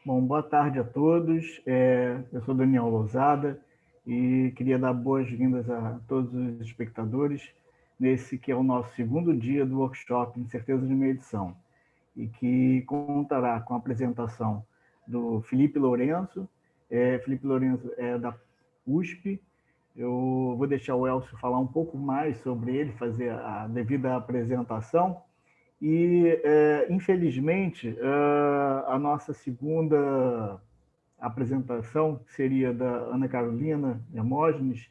Bom, boa tarde a todos. Eu sou Daniel Lousada e queria dar boas-vindas a todos os espectadores nesse que é o nosso segundo dia do workshop Incerteza de Medição e que contará com a apresentação do Felipe Lourenço. Felipe Lourenço é da USP. Eu vou deixar o Elcio falar um pouco mais sobre ele, fazer a devida apresentação. E, infelizmente, a nossa segunda apresentação, que seria da Ana Carolina Hermógenes,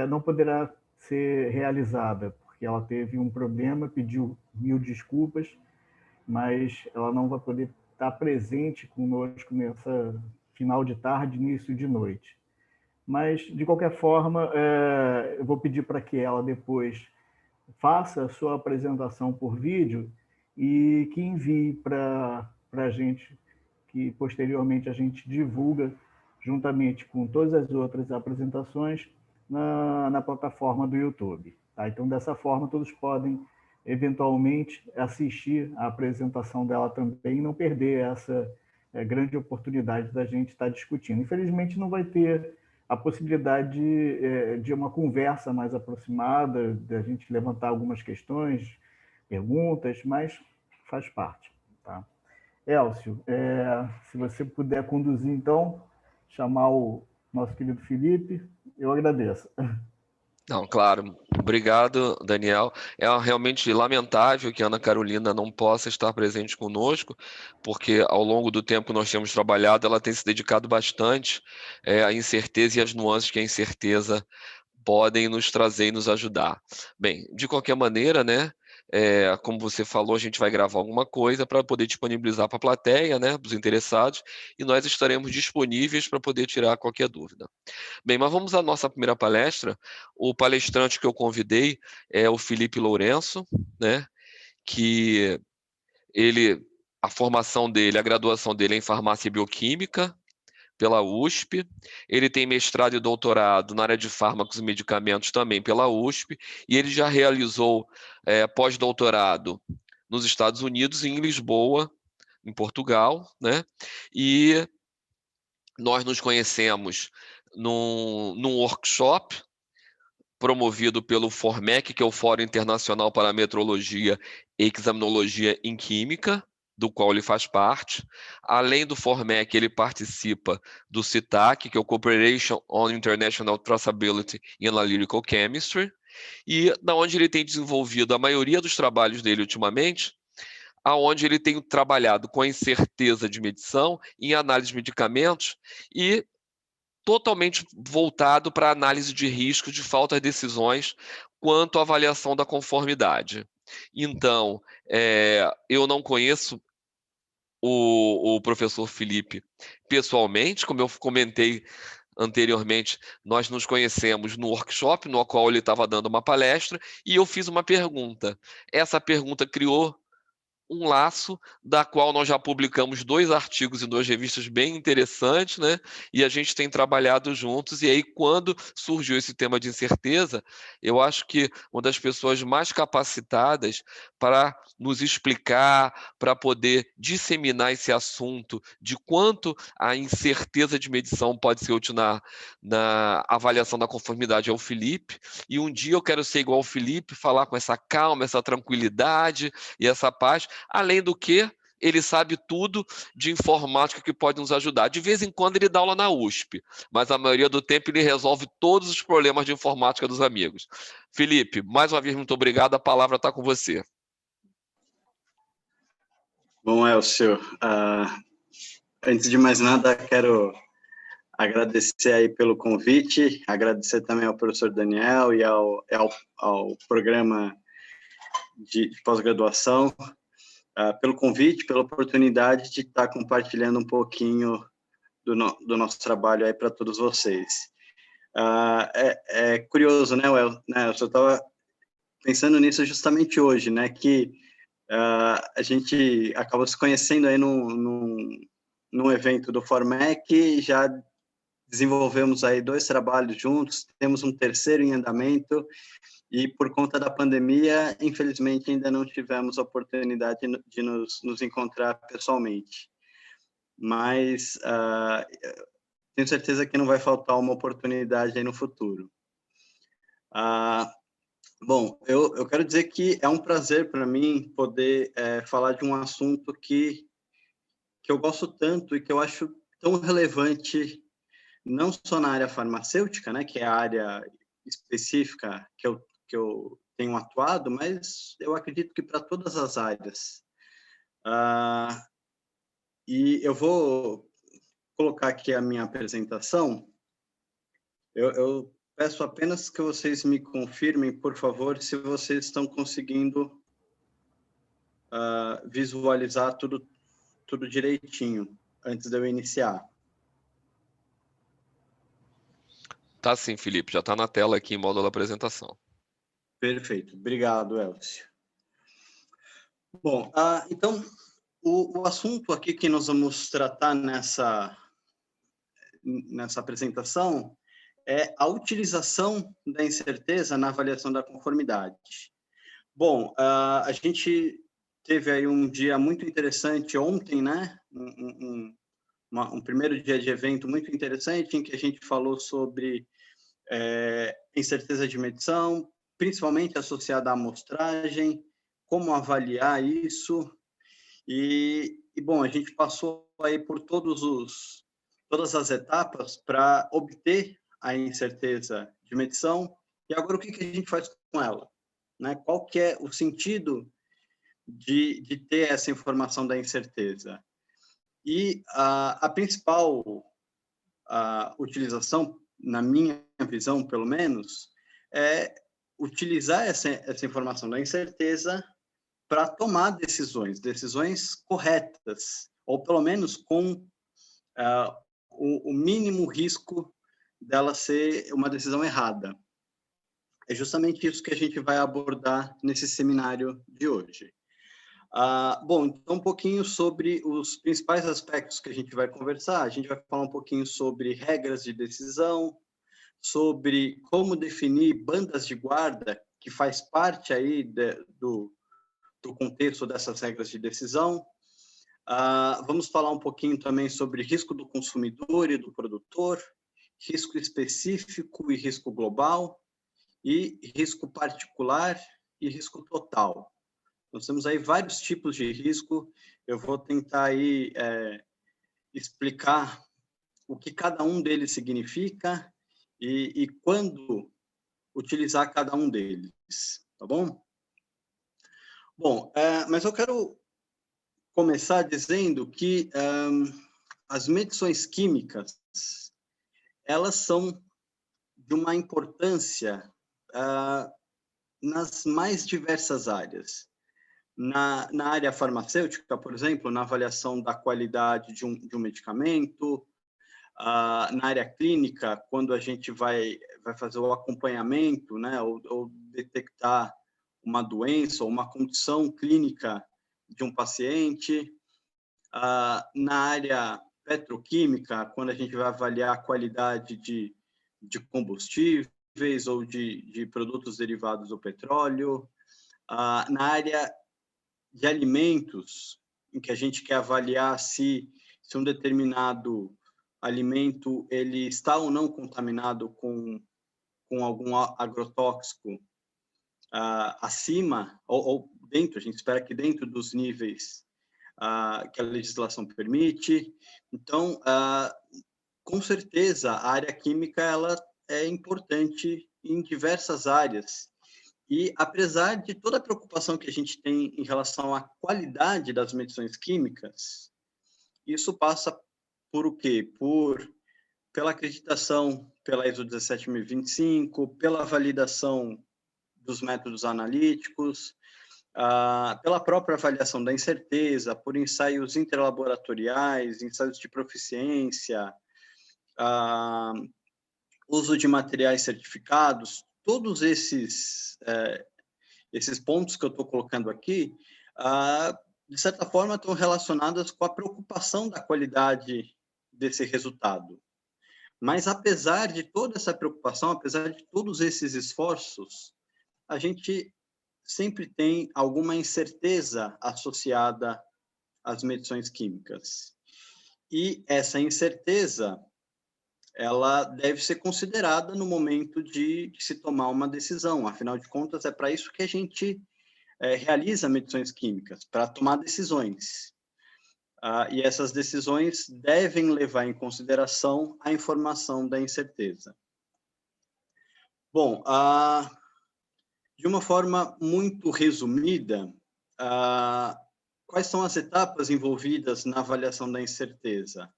não poderá ser realizada, porque ela teve um problema, pediu mil desculpas, mas ela não vai poder estar presente conosco nessa final de tarde, início de noite. Mas, de qualquer forma, eu vou pedir para que ela depois faça a sua apresentação por vídeo e que envie para a gente, que posteriormente a gente divulga juntamente com todas as outras apresentações na plataforma do YouTube. Tá? Então, dessa forma, todos podem eventualmente assistir a apresentação dela também e não perder essa grande oportunidade da gente estar discutindo. Infelizmente, não vai ter a possibilidade de uma conversa mais aproximada, de a gente levantar algumas questões, perguntas, mas faz parte. Tá? Elcio, se você puder conduzir, então, chamar o nosso querido Felipe, eu agradeço. Não, claro. Obrigado, Daniel. É realmente lamentável que a Ana Carolina não possa estar presente conosco, porque ao longo do tempo que nós temos trabalhado, ela tem se dedicado bastante à incerteza e às nuances que a incerteza podem nos trazer e nos ajudar. Bem, de qualquer maneira, né? Como você falou, a gente vai gravar alguma coisa para poder disponibilizar para a plateia, né, para os interessados, e nós estaremos disponíveis para poder tirar qualquer dúvida. Bem, mas vamos à nossa primeira palestra. O palestrante que eu convidei é o Felipe Lourenço, né? Que a formação dele, a graduação dele é em farmácia e bioquímica pela USP. Ele tem mestrado e doutorado na área de fármacos e medicamentos também pela USP, e ele já realizou pós-doutorado nos Estados Unidos, em Lisboa, em Portugal, né? E nós nos conhecemos num workshop promovido pelo FORMEC, que é o Fórum Internacional para a Metrologia e Examinologia em Química, do qual ele faz parte. Além do FORMEC, ele participa do CITAC, que é o Cooperation on International Traceability in Analytical Chemistry, e da onde ele tem desenvolvido a maioria dos trabalhos dele ultimamente, aonde ele tem trabalhado com a incerteza de medição em análise de medicamentos e totalmente voltado para a análise de risco de falta de decisões quanto à avaliação da conformidade. Então, eu não conheço o professor Felipe pessoalmente, como eu comentei anteriormente, nós nos conhecemos no workshop no qual ele estava dando uma palestra e eu fiz uma pergunta. Essa pergunta criou um laço, da qual nós já publicamos 2 artigos em 2 revistas bem interessantes, né? E a gente tem trabalhado juntos. E aí, quando surgiu esse tema de incerteza, eu acho que uma das pessoas mais capacitadas para nos explicar, para poder disseminar esse assunto de quanto a incerteza de medição pode ser útil na avaliação da conformidade é o Felipe. E um dia eu quero ser igual ao Felipe, falar com essa calma, essa tranquilidade e essa paz. Além do que, ele sabe tudo de informática que pode nos ajudar. De vez em quando ele dá aula na USP, mas a maioria do tempo ele resolve todos os problemas de informática dos amigos. Felipe, mais uma vez, muito obrigado. A palavra está com você. Bom, Elcio, antes de mais nada, quero agradecer aí pelo convite, agradecer também ao professor Daniel e ao programa de pós-graduação, pelo convite, pela oportunidade de estar compartilhando um pouquinho do nosso trabalho aí para todos vocês. É curioso, né, eu estava pensando nisso justamente hoje, né, que a gente acabou se conhecendo aí num evento do FORMEC, já desenvolvemos aí 2 trabalhos juntos, temos um terceiro em andamento, e por conta da pandemia, infelizmente, ainda não tivemos a oportunidade de nos encontrar pessoalmente. mas tenho certeza que não vai faltar uma oportunidade aí no futuro. Bom, eu quero dizer que é um prazer para mim poder falar de um assunto que eu gosto tanto e que eu acho tão relevante, não só na área farmacêutica, né, que é a área específica que eu tenho atuado, mas eu acredito que para todas as áreas. E eu vou colocar aqui a minha apresentação. Eu peço apenas que vocês me confirmem, por favor, se vocês estão conseguindo visualizar tudo direitinho antes de eu iniciar. Tá sim, Felipe, já está na tela aqui em módulo apresentação. Perfeito, obrigado, Elcio. Bom, então, o assunto aqui que nós vamos tratar nessa apresentação é a utilização da incerteza na avaliação da conformidade. Bom, a gente teve aí um dia muito interessante ontem, né? Um primeiro dia de evento muito interessante, em que a gente falou sobre incerteza de medição, principalmente associada à amostragem, como avaliar isso. E bom, a gente passou aí por todas as etapas para obter a incerteza de medição. E agora o que a gente faz com ela? Né? Qual que é o sentido de ter essa informação da incerteza? E a principal utilização, na minha visão, pelo menos, é utilizar essa informação da incerteza para tomar decisões corretas, ou pelo menos com o mínimo risco dela ser uma decisão errada. É justamente isso que a gente vai abordar nesse seminário de hoje. Bom, então um pouquinho sobre os principais aspectos que a gente vai conversar. A gente vai falar um pouquinho sobre regras de decisão, sobre como definir bandas de guarda, que faz parte aí do contexto dessas regras de decisão. Vamos falar um pouquinho também sobre risco do consumidor e do produtor, risco específico e risco global, e risco particular e risco total. Nós temos aí vários tipos de risco. Eu vou tentar aí explicar o que cada um deles significa e quando utilizar cada um deles, tá bom? Bom, mas eu quero começar dizendo que as medições químicas, elas são de uma importância nas mais diversas áreas. Na área farmacêutica, por exemplo, na avaliação da qualidade de um medicamento, na área clínica, quando a gente vai fazer o acompanhamento, né, ou detectar uma doença ou uma condição clínica de um paciente, na área petroquímica, quando a gente vai avaliar a qualidade de combustíveis ou de produtos derivados do petróleo, na área de alimentos, em que a gente quer avaliar se um determinado alimento ele está ou não contaminado com algum agrotóxico acima ou dentro, a gente espera que dentro dos níveis que a legislação permite. Então, com certeza, a área química ela é importante em diversas áreas. E, apesar de toda a preocupação que a gente tem em relação à qualidade das medições químicas, isso passa por o quê? Pela acreditação pela ISO 17025, pela validação dos métodos analíticos, pela própria avaliação da incerteza, por ensaios interlaboratoriais, ensaios de proficiência, uso de materiais certificados, todos esses pontos que eu estou colocando aqui, de certa forma, estão relacionados com a preocupação da qualidade desse resultado. Mas, apesar de toda essa preocupação, apesar de todos esses esforços, a gente sempre tem alguma incerteza associada às medições químicas. E essa incerteza, ela deve ser considerada no momento de se tomar uma decisão. Afinal de contas, é para isso que a gente realiza medições químicas, para tomar decisões. E essas decisões devem levar em consideração a informação da incerteza. Bom, de uma forma muito resumida, quais são as etapas envolvidas na avaliação da incerteza?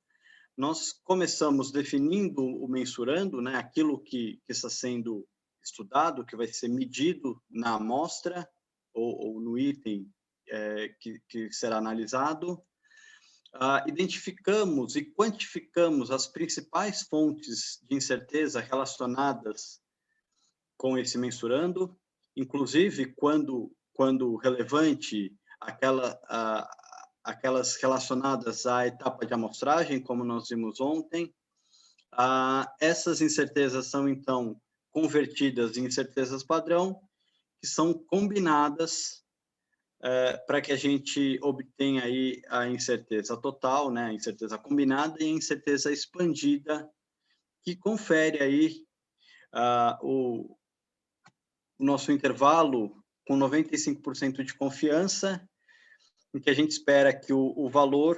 Nós começamos definindo o mensurando, né, aquilo que está sendo estudado, que vai ser medido na amostra ou no item que será analisado. Identificamos e quantificamos as principais fontes de incerteza relacionadas com esse mensurando, inclusive quando relevante, aquelas relacionadas à etapa de amostragem, como nós vimos ontem. Essas incertezas são, então, convertidas em incertezas padrão, que são combinadas para que a gente obtenha aí a incerteza total, né, a incerteza combinada e a incerteza expandida, que confere aí o nosso intervalo com 95% de confiança, em que a gente espera que o valor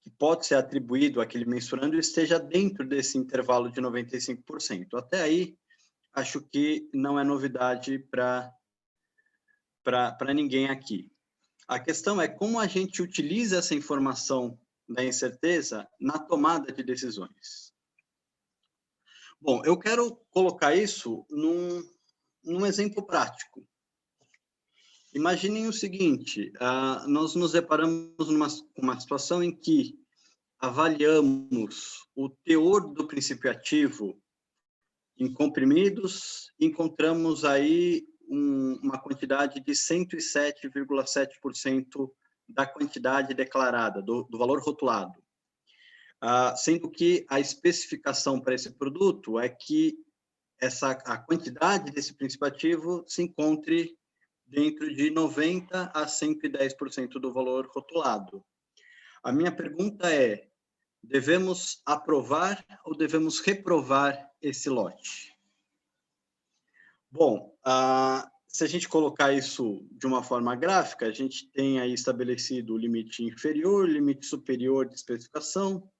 que pode ser atribuído àquele mensurando esteja dentro desse intervalo de 95%. Até aí, acho que não é novidade para ninguém aqui. A questão é como a gente utiliza essa informação da incerteza na tomada de decisões. Bom, eu quero colocar isso num exemplo prático. Imaginem o seguinte, nós nos deparamos com uma situação em que avaliamos o teor do princípio ativo em comprimidos, encontramos aí uma quantidade de 107,7% da quantidade declarada, do valor rotulado. Sendo que a especificação para esse produto é que a quantidade desse princípio ativo se encontre dentro de 90% a 110% do valor rotulado. A minha pergunta é, devemos aprovar ou devemos reprovar esse lote? Bom, se a gente colocar isso de uma forma gráfica, a gente tem aí estabelecido o limite inferior, limite superior de especificação,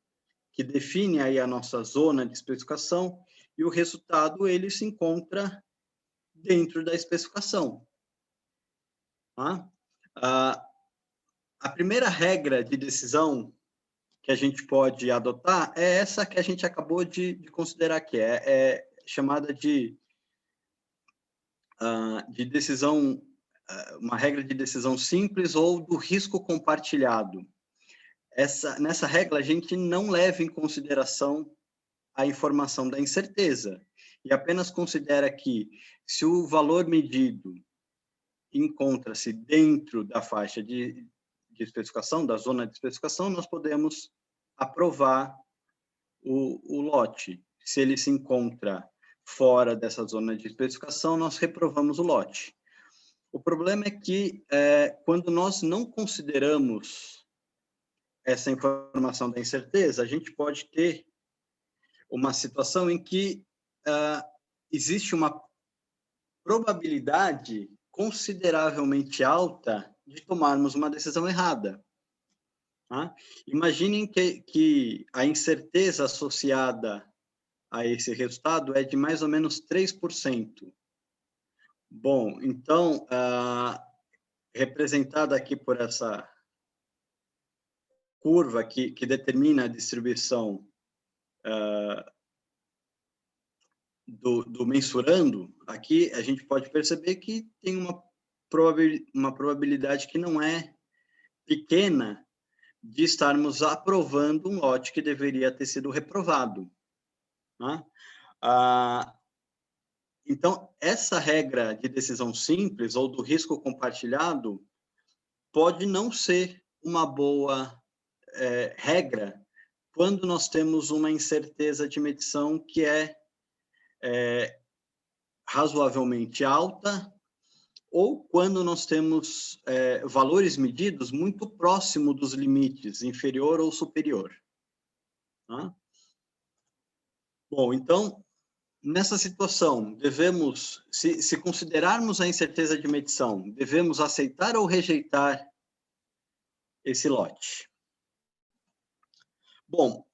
que define aí a nossa zona de especificação, e o resultado ele se encontra dentro da especificação. A primeira regra de decisão que a gente pode adotar é essa que a gente acabou de considerar aqui, é chamada de decisão, uma regra de decisão simples ou do risco compartilhado. Nessa regra, a gente não leva em consideração a informação da incerteza e apenas considera que se o valor medido encontra-se dentro da faixa de especificação, da zona de especificação, nós podemos aprovar o lote. Se ele se encontra fora dessa zona de especificação, nós reprovamos o lote. O problema é que, quando nós não consideramos essa informação da incerteza, a gente pode ter uma situação em que existe uma probabilidade consideravelmente alta de tomarmos uma decisão errada. Imaginem que a incerteza associada a esse resultado é de mais ou menos 3%. Bom, então, representada aqui por essa curva que determina a distribuição do mensurando, aqui a gente pode perceber que tem uma probabilidade que não é pequena de estarmos aprovando um lote que deveria ter sido reprovado. Então, essa regra de decisão simples ou do risco compartilhado pode não ser uma boa regra quando nós temos uma incerteza de medição que é razoavelmente alta ou quando nós temos valores medidos muito próximo dos limites, inferior ou superior. Tá? Bom, então, nessa situação, devemos, se considerarmos a incerteza de medição, devemos aceitar ou rejeitar esse lote. Bom,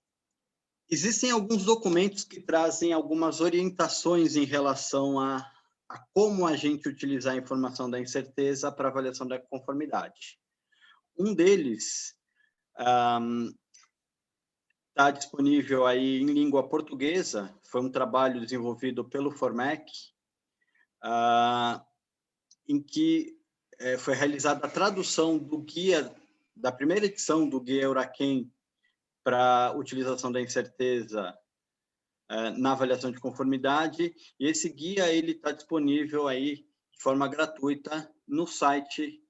existem alguns documentos que trazem algumas orientações em relação a como a gente utilizar a informação da incerteza para avaliação da conformidade. Um deles está disponível aí em língua portuguesa, foi um trabalho desenvolvido pelo Formec, em que foi realizada a tradução do guia, da primeira edição do Guia Euraquem para utilização da incerteza na avaliação de conformidade, e esse guia ele está disponível aí de forma gratuita no site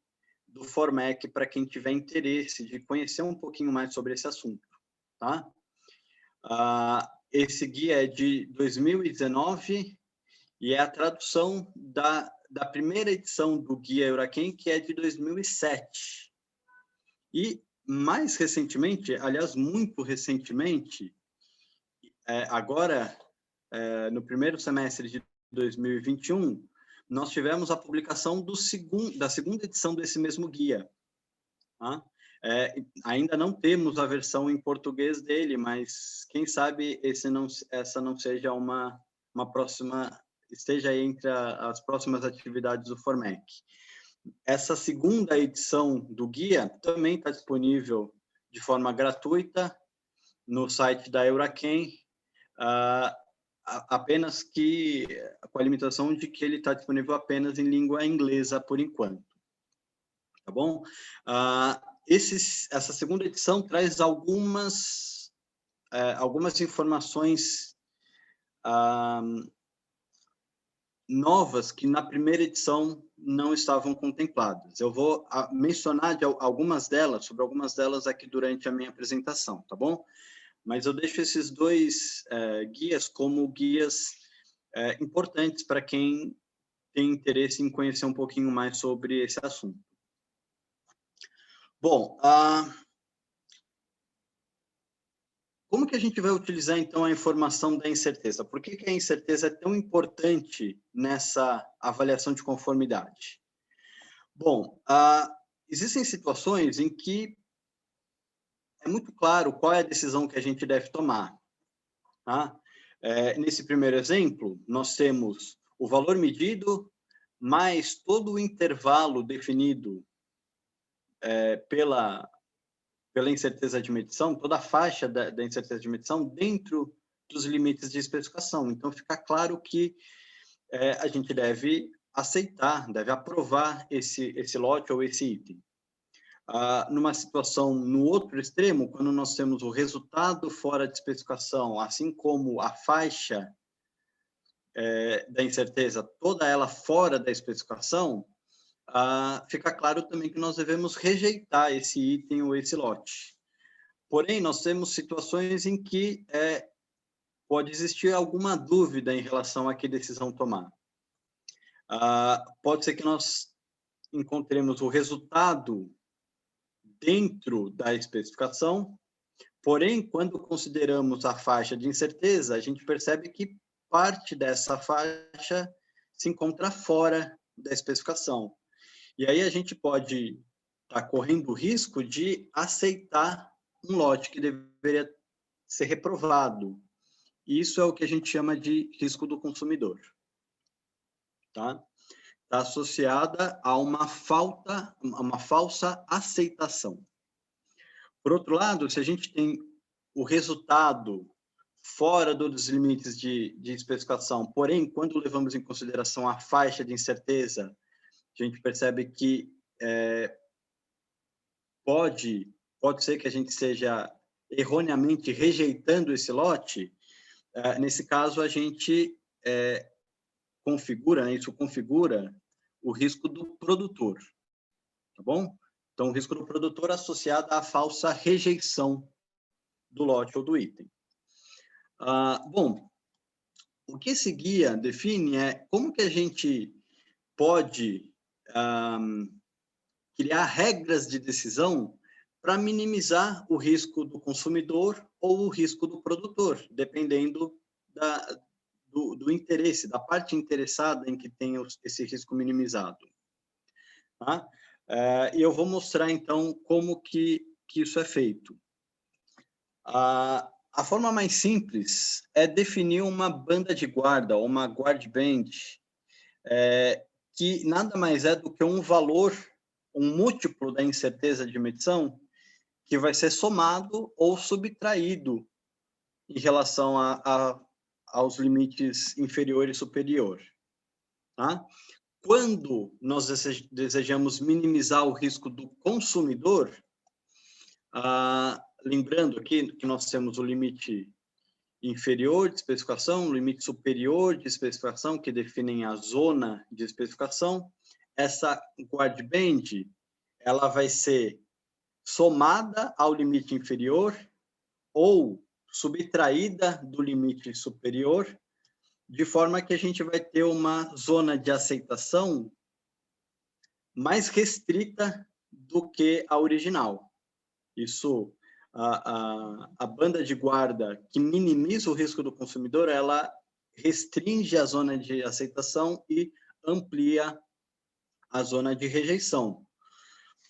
do Formec para quem tiver interesse de conhecer um pouquinho mais sobre esse assunto, tá? Esse guia é de 2019 e é a tradução da primeira edição do Guia Euraquem, que é de 2007. E mais recentemente, aliás, muito recentemente, agora, no primeiro semestre de 2021, nós tivemos a publicação da segunda edição desse mesmo guia. Tá? Ainda não temos a versão em português dele, mas quem sabe essa não seja uma próxima, esteja entre as próximas atividades do Formec. Essa segunda edição do guia também está disponível de forma gratuita no site da Euraquem, apenas que com a limitação de que ele está disponível apenas em língua inglesa por enquanto. Tá bom? Essa segunda edição traz algumas informações novas que na primeira edição não estavam contempladas. Eu vou mencionar algumas delas, sobre algumas delas aqui durante a minha apresentação, tá bom? Mas eu deixo esses dois guias como guias importantes para quem tem interesse em conhecer um pouquinho mais sobre esse assunto. Bom, como que a gente vai utilizar, então, a informação da incerteza? Por que a incerteza é tão importante nessa avaliação de conformidade? Bom, existem situações em que é muito claro qual é a decisão que a gente deve tomar. Tá? Nesse primeiro exemplo, nós temos o valor medido, mais todo o intervalo definido pela incerteza de medição, toda a faixa da incerteza de medição dentro dos limites de especificação. Então, fica claro que a gente deve aceitar, deve aprovar esse lote ou esse item. Numa situação no outro extremo, quando nós temos o resultado fora de especificação, assim como a faixa da incerteza, toda ela fora da especificação, fica claro também que nós devemos rejeitar esse item ou esse lote. Porém, nós temos situações em que pode existir alguma dúvida em relação a que decisão tomar. Pode ser que nós encontremos o resultado dentro da especificação, porém, quando consideramos a faixa de incerteza, a gente percebe que parte dessa faixa se encontra fora da especificação. E aí a gente pode estar correndo o risco de aceitar um lote que deveria ser reprovado. Isso é o que a gente chama de risco do consumidor. Tá? Está associada a uma falsa aceitação. Por outro lado, se a gente tem o resultado fora dos limites de especificação, porém, quando levamos em consideração a faixa de incerteza, a gente percebe que pode ser que a gente esteja erroneamente rejeitando esse lote. Nesse caso, a gente configura o risco do produtor, tá bom? Então, o risco do produtor associado à falsa rejeição do lote ou do item. Bom, o que esse guia define é como que a gente pode criar regras de decisão para minimizar o risco do consumidor ou o risco do produtor, dependendo do interesse, da parte interessada em que tem esse risco minimizado. Tá? E eu vou mostrar, então, como que isso é feito. A forma mais simples é definir uma banda de guarda, ou uma guard band, que nada mais é do que um valor, um múltiplo da incerteza de medição, que vai ser somado ou subtraído em relação aos limites inferior e superior. Tá? Quando nós desejamos minimizar o risco do consumidor, lembrando aqui que nós temos o limite inferior de especificação, o limite superior de especificação, que definem a zona de especificação. Essa guard band, ela vai ser somada ao limite inferior ou subtraída do limite superior, de forma que a gente vai ter uma zona de aceitação mais restrita do que a original. Isso, a banda de guarda que minimiza o risco do consumidor, ela restringe a zona de aceitação e amplia a zona de rejeição.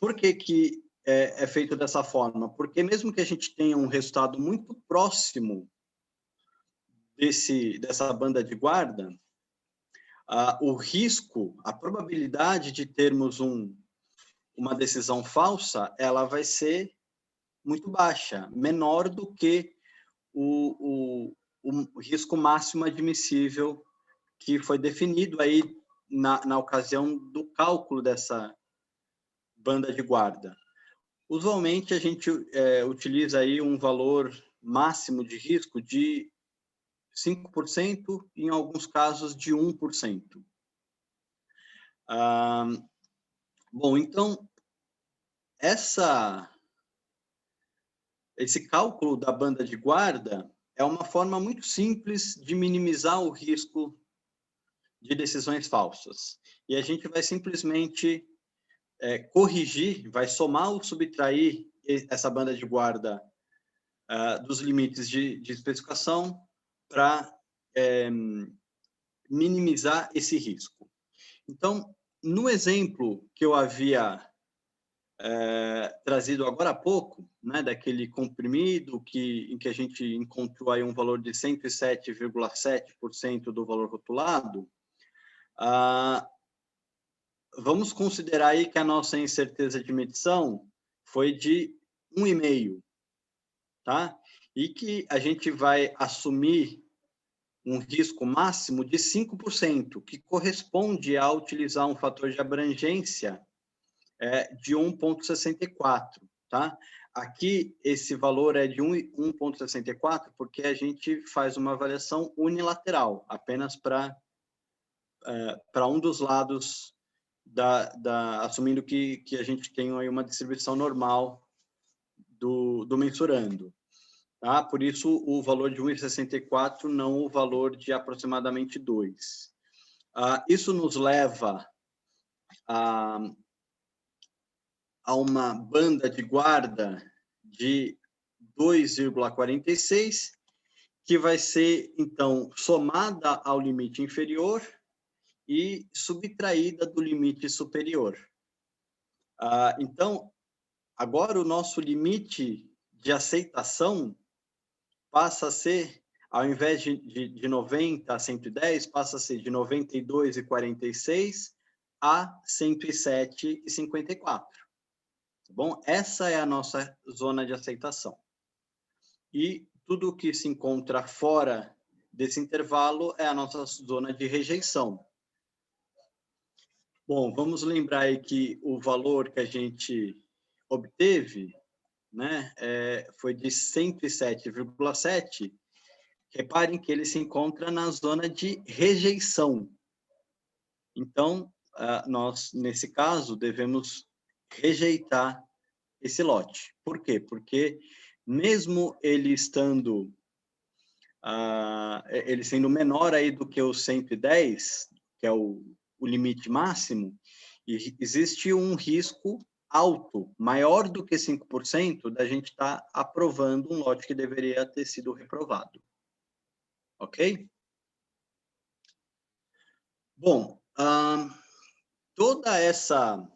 Por que é feito dessa forma? Porque mesmo que a gente tenha um resultado muito próximo dessa banda de guarda, o risco, a probabilidade de termos uma decisão falsa, ela vai ser muito baixa, menor do que o risco máximo admissível que foi definido aí na ocasião do cálculo dessa banda de guarda. Usualmente, a gente utiliza aí um valor máximo de risco de 5%, em alguns casos de 1%. Bom, então, esse cálculo da banda de guarda é uma forma muito simples de minimizar o risco de decisões falsas. E a gente vai simplesmente corrigir, vai somar ou subtrair essa banda de guarda dos limites de especificação para minimizar esse risco. Então, no exemplo que eu havia trazido agora há pouco, né, daquele comprimido em que a gente encontrou aí um valor de 107,7% do valor rotulado, vamos considerar aí que a nossa incerteza de medição foi de 1,5, tá? E que a gente vai assumir um risco máximo de 5%, que corresponde a utilizar um fator de abrangência de 1,64, tá? Aqui, esse valor é de 1,64 porque a gente faz uma avaliação unilateral, apenas para um dos lados, assumindo que a gente tem aí uma distribuição normal do mensurando. Tá? Por isso, o valor de 1,64, não o valor de aproximadamente 2. Isso nos leva a uma banda de guarda de 2,46, que vai ser, então, somada ao limite inferior e subtraída do limite superior. Então, agora o nosso limite de aceitação passa a ser, ao invés de 90 a 110, passa a ser de 92,46 a 107,54. Tá bom? Essa é a nossa zona de aceitação. E tudo que se encontra fora desse intervalo é a nossa zona de rejeição. Bom, vamos lembrar aí que o valor que a gente obteve, né, foi de 107,7. Reparem que ele se encontra na zona de rejeição. Então, nós, nesse caso, devemos rejeitar esse lote. Por quê? Porque mesmo ele sendo menor aí do que o 110, que é o limite máximo, E existe um risco alto, maior do que 5%, da gente estar aprovando um lote que deveria ter sido reprovado. Ok? Bom, toda essa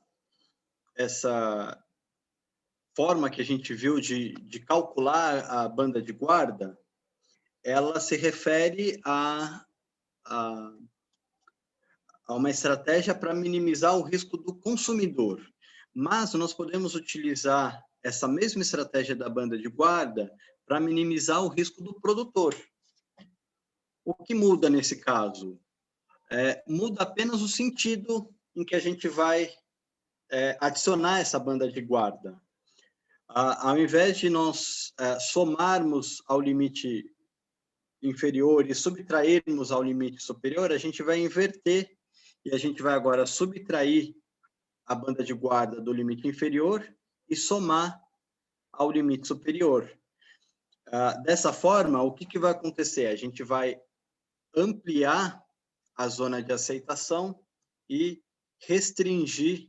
forma que a gente viu de calcular a banda de guarda, ela se refere a uma estratégia para minimizar o risco do consumidor. Mas nós podemos utilizar essa mesma estratégia da banda de guarda para minimizar o risco do produtor. O que muda nesse caso? Muda apenas o sentido em que a gente vai adicionar essa banda de guarda. Ao invés de nós somarmos ao limite inferior e subtrairmos ao limite superior, a gente vai inverter e a gente vai agora subtrair a banda de guarda do limite inferior e somar ao limite superior. Dessa forma, o que vai acontecer? A gente vai ampliar a zona de aceitação e restringir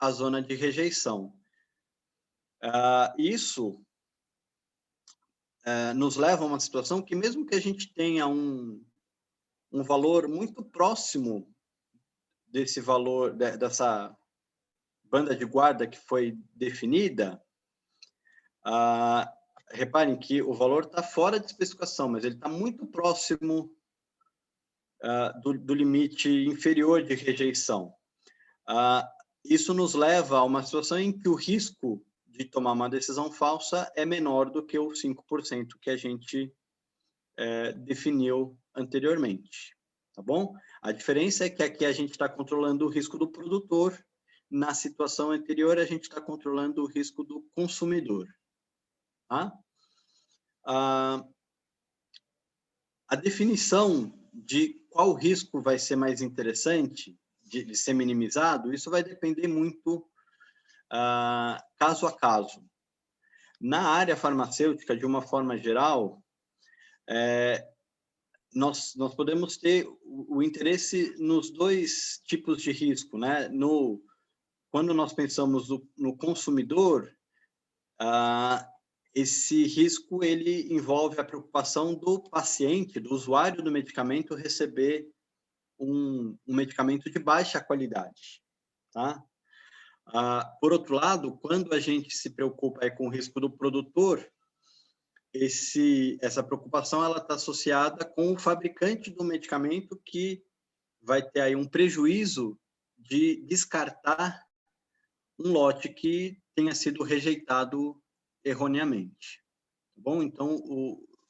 a zona de rejeição. Isso nos leva a uma situação que, mesmo que a gente tenha um valor muito próximo desse valor, dessa banda de guarda que foi definida, reparem que o valor está fora de especificação, mas ele está muito próximo do limite inferior de rejeição. Isso nos leva a uma situação em que o risco de tomar uma decisão falsa é menor do que os 5% que a gente definiu anteriormente, tá bom? A diferença é que aqui a gente está controlando o risco do produtor, na situação anterior a gente está controlando o risco do consumidor, tá? A definição de qual risco vai ser mais interessante de ser minimizado, isso vai depender muito caso a caso. Na área farmacêutica, de uma forma geral, nós podemos ter o interesse nos dois tipos de risco, né? Quando nós pensamos no consumidor, esse risco ele envolve a preocupação do paciente, do usuário do medicamento, receber um medicamento de baixa qualidade, tá? Por outro lado, quando a gente se preocupa com o risco do produtor, essa preocupação ela está associada com o fabricante do medicamento, que vai ter aí um prejuízo de descartar um lote que tenha sido rejeitado erroneamente. Bom, então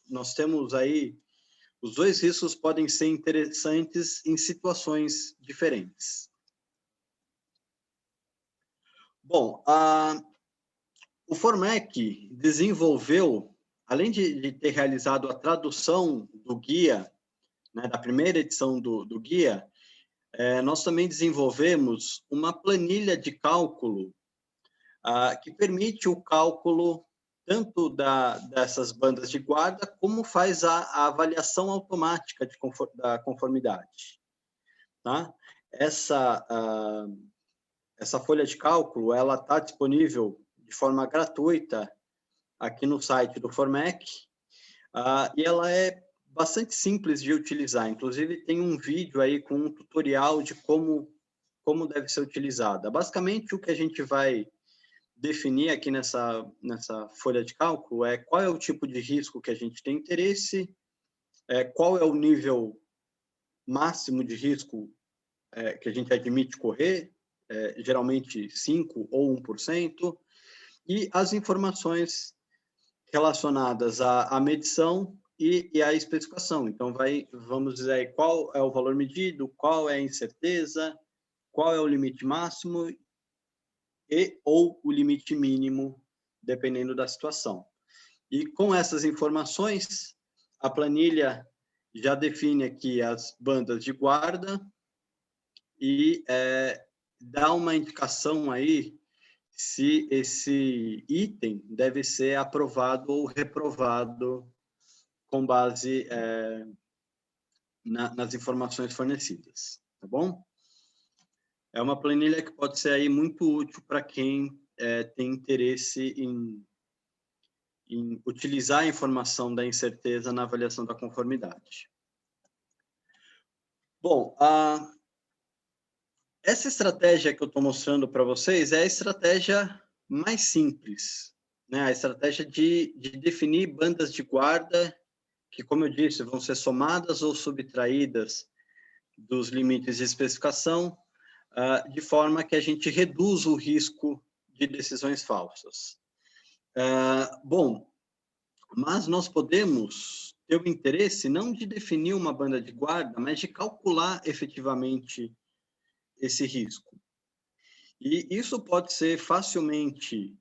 nós temos aí os dois riscos podem ser interessantes em situações diferentes. Bom, o Formec desenvolveu, além de ter realizado a tradução do guia, né, da primeira edição do guia, nós também desenvolvemos uma planilha de cálculo que permite o cálculo tanto dessas bandas de guarda, como faz a avaliação automática da conformidade. Tá? Essa folha de cálculo ela está disponível de forma gratuita aqui no site do Formec, e ela é bastante simples de utilizar. Inclusive, tem um vídeo aí com um tutorial de como deve ser utilizada. Basicamente, o que a gente vai definir aqui nessa folha de cálculo é qual é o tipo de risco que a gente tem interesse, qual é o nível máximo de risco que a gente admite correr, geralmente 5% ou 1%, e as informações relacionadas à medição e à especificação. Então, vamos dizer aí qual é o valor medido, qual é a incerteza, qual é o limite máximo ou o limite mínimo, dependendo da situação. E com essas informações, a planilha já define aqui as bandas de guarda e dá uma indicação aí se esse item deve ser aprovado ou reprovado com base nas informações fornecidas, tá bom? É uma planilha que pode ser aí muito útil para quem tem interesse em utilizar a informação da incerteza na avaliação da conformidade. Bom, essa estratégia que eu estou mostrando para vocês é a estratégia mais simples, né? A estratégia de definir bandas de guarda que, como eu disse, vão ser somadas ou subtraídas dos limites de especificação, de forma que a gente reduz o risco de decisões falsas. Bom, mas nós podemos ter o interesse não de definir uma banda de guarda, mas de calcular efetivamente esse risco. E isso pode ser facilmente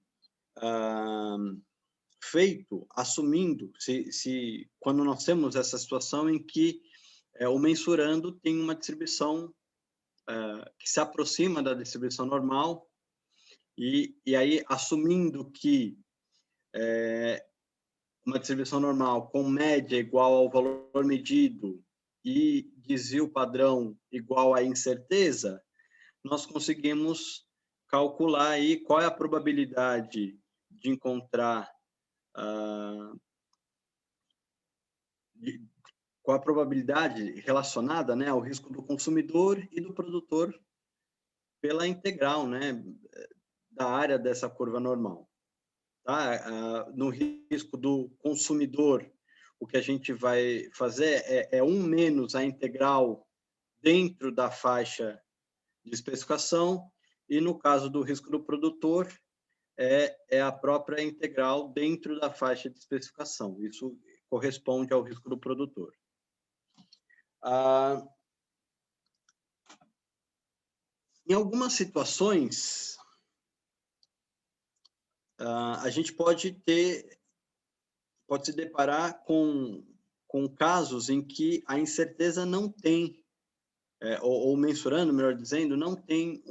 feito assumindo, quando nós temos essa situação em que o mensurando tem uma distribuição que se aproxima da distribuição normal, e aí assumindo que uma distribuição normal com média igual ao valor medido e desvio padrão igual à incerteza, nós conseguimos calcular aí qual é a probabilidade de encontrar qual a probabilidade relacionada, né, ao risco do consumidor e do produtor pela integral, né, da área dessa curva normal. Tá? No risco do consumidor, o que a gente vai fazer é 1 menos a integral dentro da faixa de especificação, e no caso do risco do produtor, é a própria integral dentro da faixa de especificação. Isso corresponde ao risco do produtor. Em algumas situações, a gente pode se deparar com casos em que a incerteza não tem, ou mensurando, melhor dizendo, não tem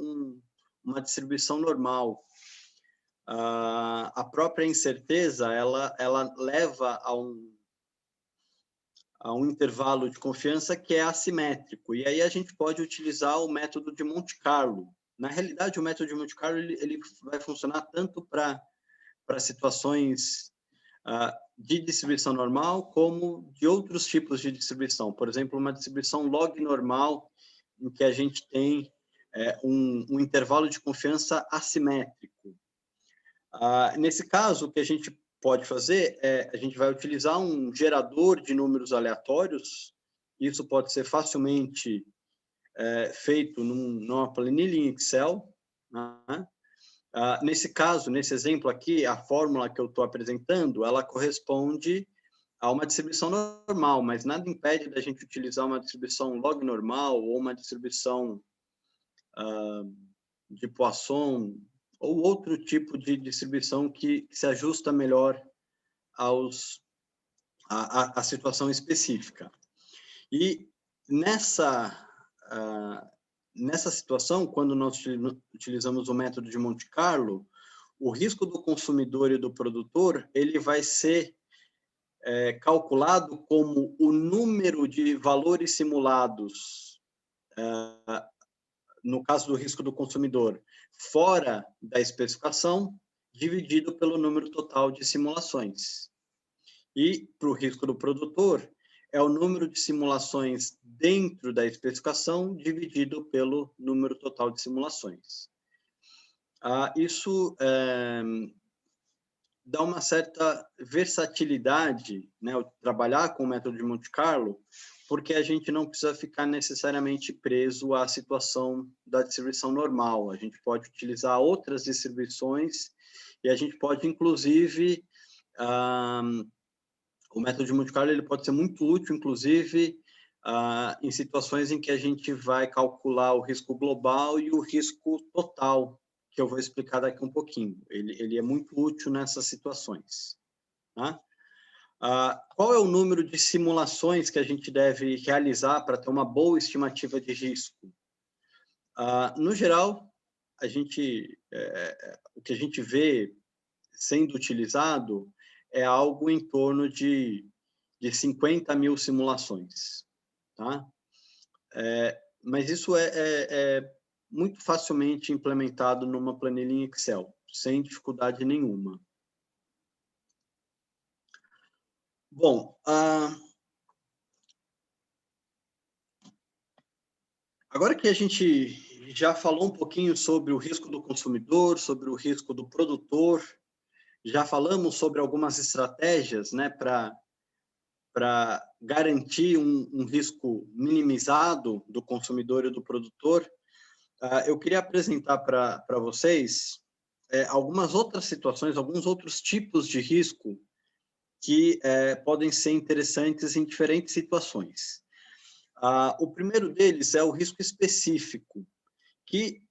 uma distribuição normal. A própria incerteza, ela leva a um intervalo de confiança que é assimétrico, e aí a gente pode utilizar o método de Monte Carlo. Na realidade, o método de Monte Carlo ele vai funcionar tanto para situações de distribuição normal, como de outros tipos de distribuição. Por exemplo, uma distribuição log normal, em que a gente tem um intervalo de confiança assimétrico. Nesse caso, o que a gente pode fazer a gente vai utilizar um gerador de números aleatórios. Isso pode ser facilmente feito numa planilha em Excel, né? Nesse caso, nesse exemplo aqui, a fórmula que eu estou apresentando, ela corresponde a uma distribuição normal, mas nada impede da gente utilizar uma distribuição log normal ou uma distribuição de Poisson ou outro tipo de distribuição que se ajusta melhor à situação específica. E nessa situação, quando nós utilizamos o método de Monte Carlo, o risco do consumidor e do produtor ele vai ser calculado como o número de valores simulados, no caso do risco do consumidor, fora da especificação, dividido pelo número total de simulações. E, para o risco do produtor, é o número de simulações dentro da especificação dividido pelo número total de simulações. Isso dá uma certa versatilidade, né, trabalhar com o método de Monte Carlo, porque a gente não precisa ficar necessariamente preso à situação da distribuição normal. A gente pode utilizar outras distribuições e a gente pode, inclusive, o método de Monte Carlo ele pode ser muito útil, inclusive, em situações em que a gente vai calcular o risco global e o risco total, que eu vou explicar daqui um pouquinho. Ele é muito útil nessas situações. Tá? Qual é o número de simulações que a gente deve realizar para ter uma boa estimativa de risco? No geral, o que a gente vê sendo utilizado é algo em torno de 50 mil simulações. Tá? Mas isso é muito facilmente implementado numa planilha em Excel, sem dificuldade nenhuma. Bom, agora que a gente já falou um pouquinho sobre o risco do consumidor, sobre o risco do produtor, já falamos sobre algumas estratégias, né, para garantir um risco minimizado do consumidor e do produtor, eu queria apresentar para vocês algumas outras situações, alguns outros tipos de risco que podem ser interessantes em diferentes situações. O primeiro deles é o risco específico, que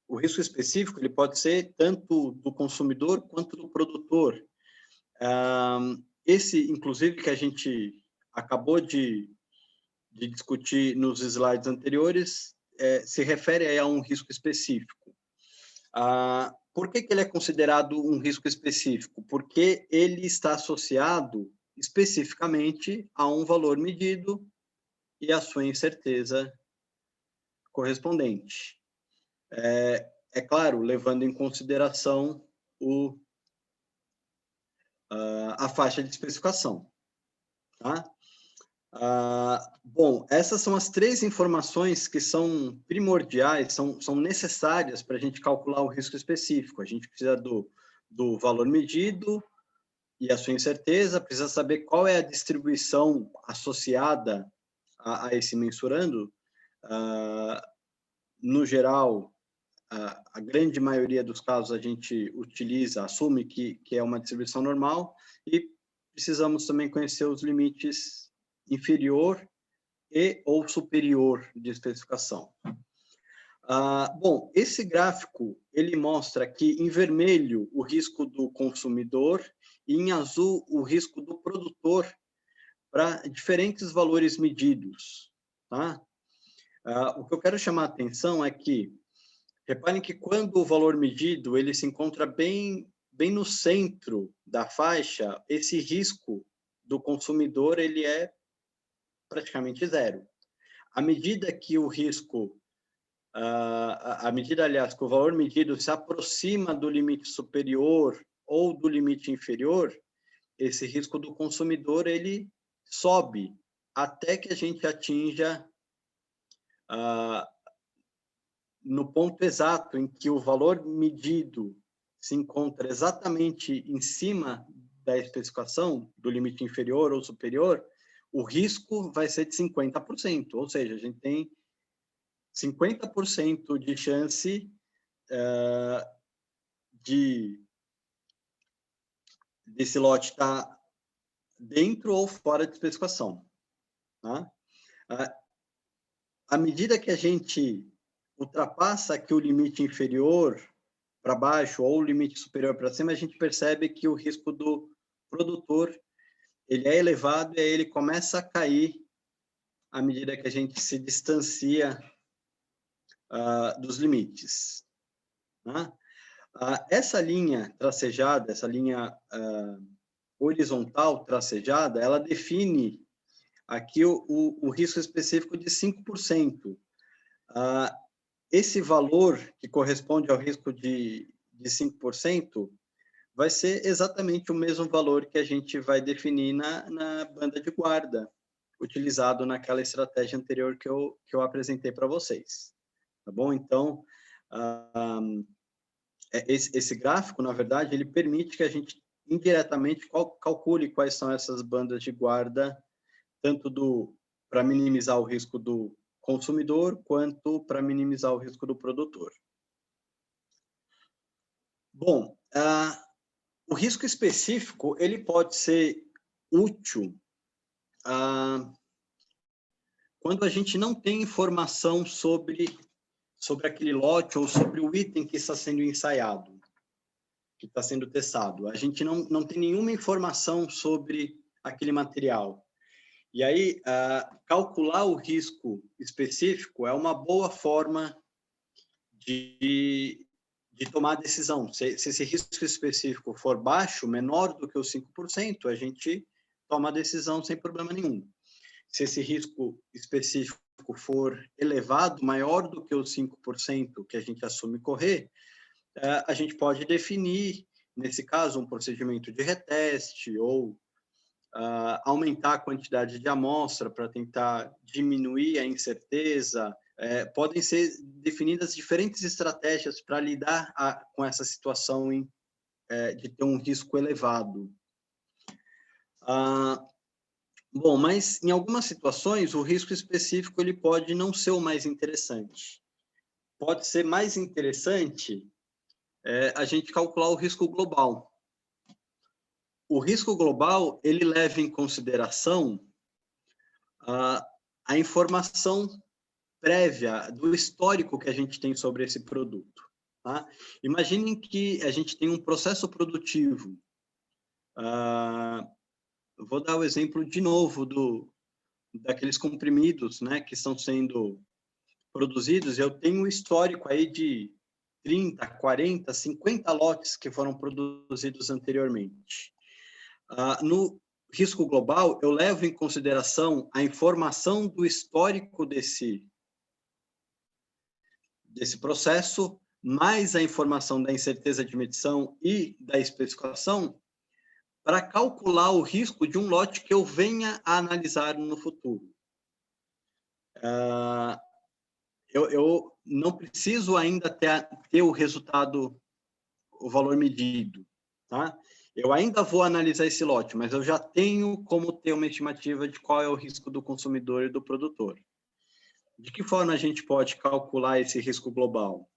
o risco específico ele pode ser tanto do consumidor quanto do produtor. Esse, inclusive, que a gente acabou de discutir nos slides anteriores, se refere a um risco específico. Por que ele é considerado um risco específico? Porque ele está associado especificamente a um valor medido e a sua incerteza correspondente. É claro, levando em consideração a faixa de especificação. Tá? Bom, essas são as 3 informações que são primordiais, são necessárias para a gente calcular o risco específico. A gente precisa do valor medido e a sua incerteza, precisa saber qual é a distribuição associada a esse mensurando. No geral, a grande maioria dos casos a gente assume que é uma distribuição normal, e precisamos também conhecer os limites inferior e ou superior de especificação. Bom, esse gráfico, ele mostra aqui em vermelho o risco do consumidor e em azul o risco do produtor para diferentes valores medidos. Tá? O que eu quero chamar a atenção é que, reparem que quando o valor medido ele se encontra bem no centro da faixa, esse risco do consumidor ele é praticamente zero. À medida que o risco, aliás, que o valor medido se aproxima do limite superior ou do limite inferior, esse risco do consumidor ele sobe até que a gente atinja no ponto exato em que o valor medido se encontra exatamente em cima da especificação, do limite inferior ou superior, o risco vai ser de 50%, ou seja, a gente tem 50% de chance desse lote estar dentro ou fora de especificação. Tá? À medida que a gente ultrapassa aqui o limite inferior para baixo ou o limite superior para cima, a gente percebe que o risco do produtor ele é elevado e aí ele começa a cair à medida que a gente se distancia dos limites. Tá? Essa linha tracejada, essa linha horizontal tracejada, ela define aqui o risco específico de 5%. Esse valor, que corresponde ao risco de 5%, vai ser exatamente o mesmo valor que a gente vai definir na banda de guarda, utilizado naquela estratégia anterior que eu apresentei para vocês. Tá bom? Então, esse gráfico, na verdade, ele permite que a gente indiretamente calcule quais são essas bandas de guarda, tanto para minimizar o risco do consumidor, quanto para minimizar o risco do produtor. Bom, o risco específico, ele pode ser útil quando a gente não tem informação sobre aquele lote ou sobre o item que está sendo ensaiado, que está sendo testado. A gente não tem nenhuma informação sobre aquele material. E aí, calcular o risco específico é uma boa forma de tomar a decisão. Se esse risco específico for baixo, menor do que os 5%, a gente toma a decisão sem problema nenhum. Se esse risco específico específico for elevado, maior do que os 5% que a gente assume correr, a gente pode definir, nesse caso, um procedimento de reteste ou aumentar a quantidade de amostra para tentar diminuir a incerteza. Podem ser definidas diferentes estratégias para lidar com essa situação de ter um risco elevado. Bom, mas em algumas situações o risco específico ele pode não ser o mais interessante. Pode ser mais interessante a gente calcular o risco global. O risco global ele leva em consideração a informação prévia do histórico que a gente tem sobre esse produto. Tá? Imaginem que a gente tem um processo produtivo. Vou dar o exemplo de novo daqueles comprimidos, né, que estão sendo produzidos. Eu tenho um histórico aí de 30, 40, 50 lotes que foram produzidos anteriormente. No risco global, eu levo em consideração a informação do histórico desse processo, mais a informação da incerteza de medição e da especificação, para calcular o risco de um lote que eu venha a analisar no futuro. Eu não preciso ainda ter o resultado, o valor medido, tá? Eu ainda vou analisar esse lote, mas eu já tenho como ter uma estimativa de qual é o risco do consumidor e do produtor. De que forma a gente pode calcular esse risco global?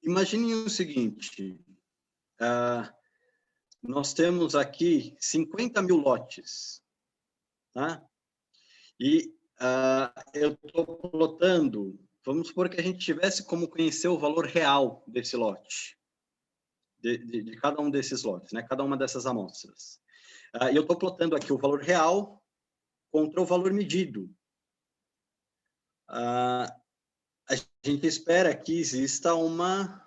Imagine o seguinte, nós temos aqui 50 mil lotes, tá? E eu estou plotando, vamos supor que a gente tivesse como conhecer o valor real desse lote, de cada um desses lotes, né? Cada uma dessas amostras. E eu estou plotando aqui o valor real contra o valor medido. A gente espera que exista uma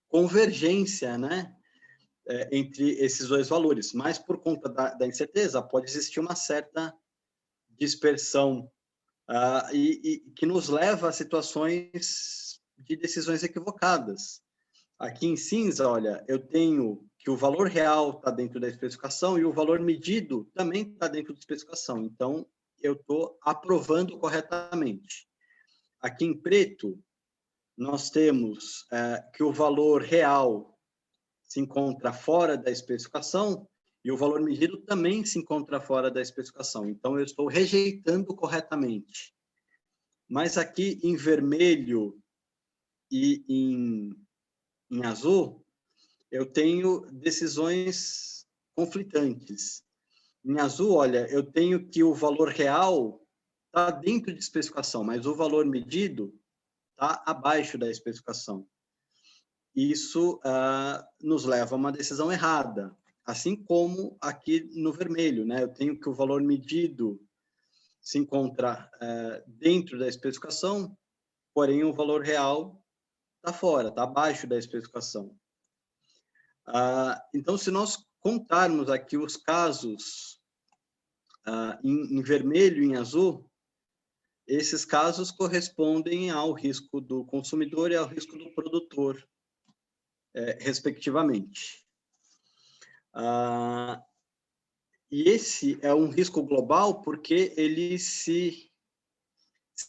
convergência, né, entre esses dois valores, mas por conta da incerteza pode existir uma certa dispersão e que nos leva a situações de decisões equivocadas. Aqui em cinza, olha, eu tenho que o valor real está dentro da especificação e o valor medido também está dentro da especificação. Então, eu estou aprovando corretamente. Aqui em preto, nós temos que o valor real se encontra fora da especificação e o valor medido também se encontra fora da especificação. Então, eu estou rejeitando corretamente. Mas aqui em vermelho e em azul, eu tenho decisões conflitantes. Em azul, olha, eu tenho que o valor real está dentro de especificação, mas o valor medido está abaixo da especificação. Isso nos leva a uma decisão errada, assim como aqui no vermelho, né? Eu tenho que o valor medido se encontra dentro da especificação, porém o valor real está fora, está abaixo da especificação. Então, se nós contarmos aqui os casos em vermelho e em azul, esses casos correspondem ao risco do consumidor e ao risco do produtor, respectivamente. E esse é um risco global porque ele se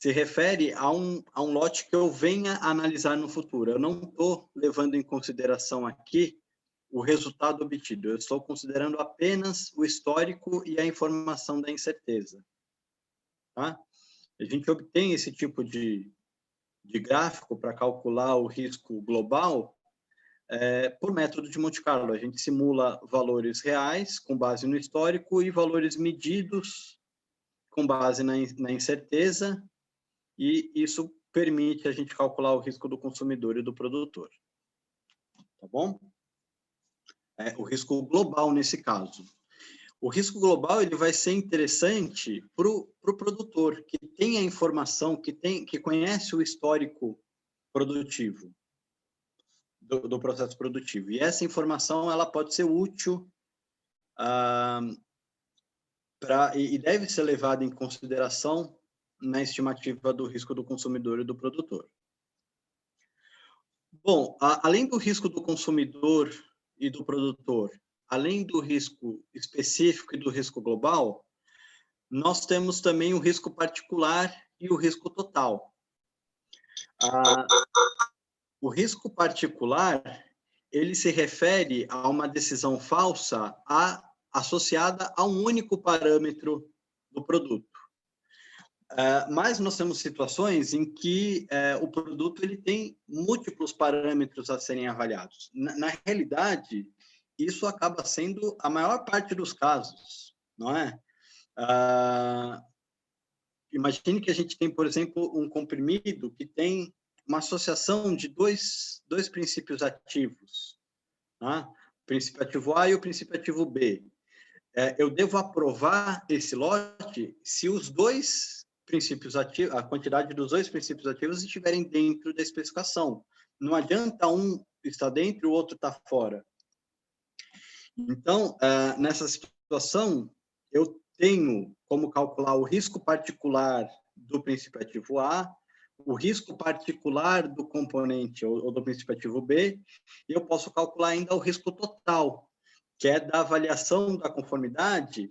refere a um lote que eu venha a analisar no futuro. Eu não estou levando em consideração aqui o resultado obtido. Eu estou considerando apenas o histórico e a informação da incerteza. Tá? A gente obtém esse tipo de gráfico para calcular o risco global por método de Monte Carlo. A gente simula valores reais com base no histórico e valores medidos com base na incerteza, e isso permite a gente calcular o risco do consumidor e do produtor. Tá bom? O risco global nesse caso. O risco global ele vai ser interessante para o produtor, que tem a informação, que conhece o histórico produtivo, do processo produtivo. E essa informação ela pode ser útil e deve ser levado em consideração na estimativa do risco do consumidor e do produtor. Bom, além do risco do consumidor e do produtor, além do risco específico e do risco global, nós temos também o risco particular e o risco total. O risco particular, ele se refere a uma decisão falsa associada a um único parâmetro do produto. Mas nós temos situações em que o produto ele tem múltiplos parâmetros a serem avaliados. Na realidade, isso acaba sendo a maior parte dos casos, não é? Imagine que a gente tem, por exemplo, um comprimido que tem uma associação de dois princípios ativos, tá? O princípio ativo A e o princípio ativo B. Eu devo aprovar esse lote se os dois princípios ativos, a quantidade dos dois princípios ativos estiverem dentro da especificação. Não adianta um estar dentro e o outro estar fora. Então, nessa situação, eu tenho como calcular o risco particular do princípio ativo A, o risco particular do componente ou do princípio ativo B, e eu posso calcular ainda o risco total, que é da avaliação da conformidade,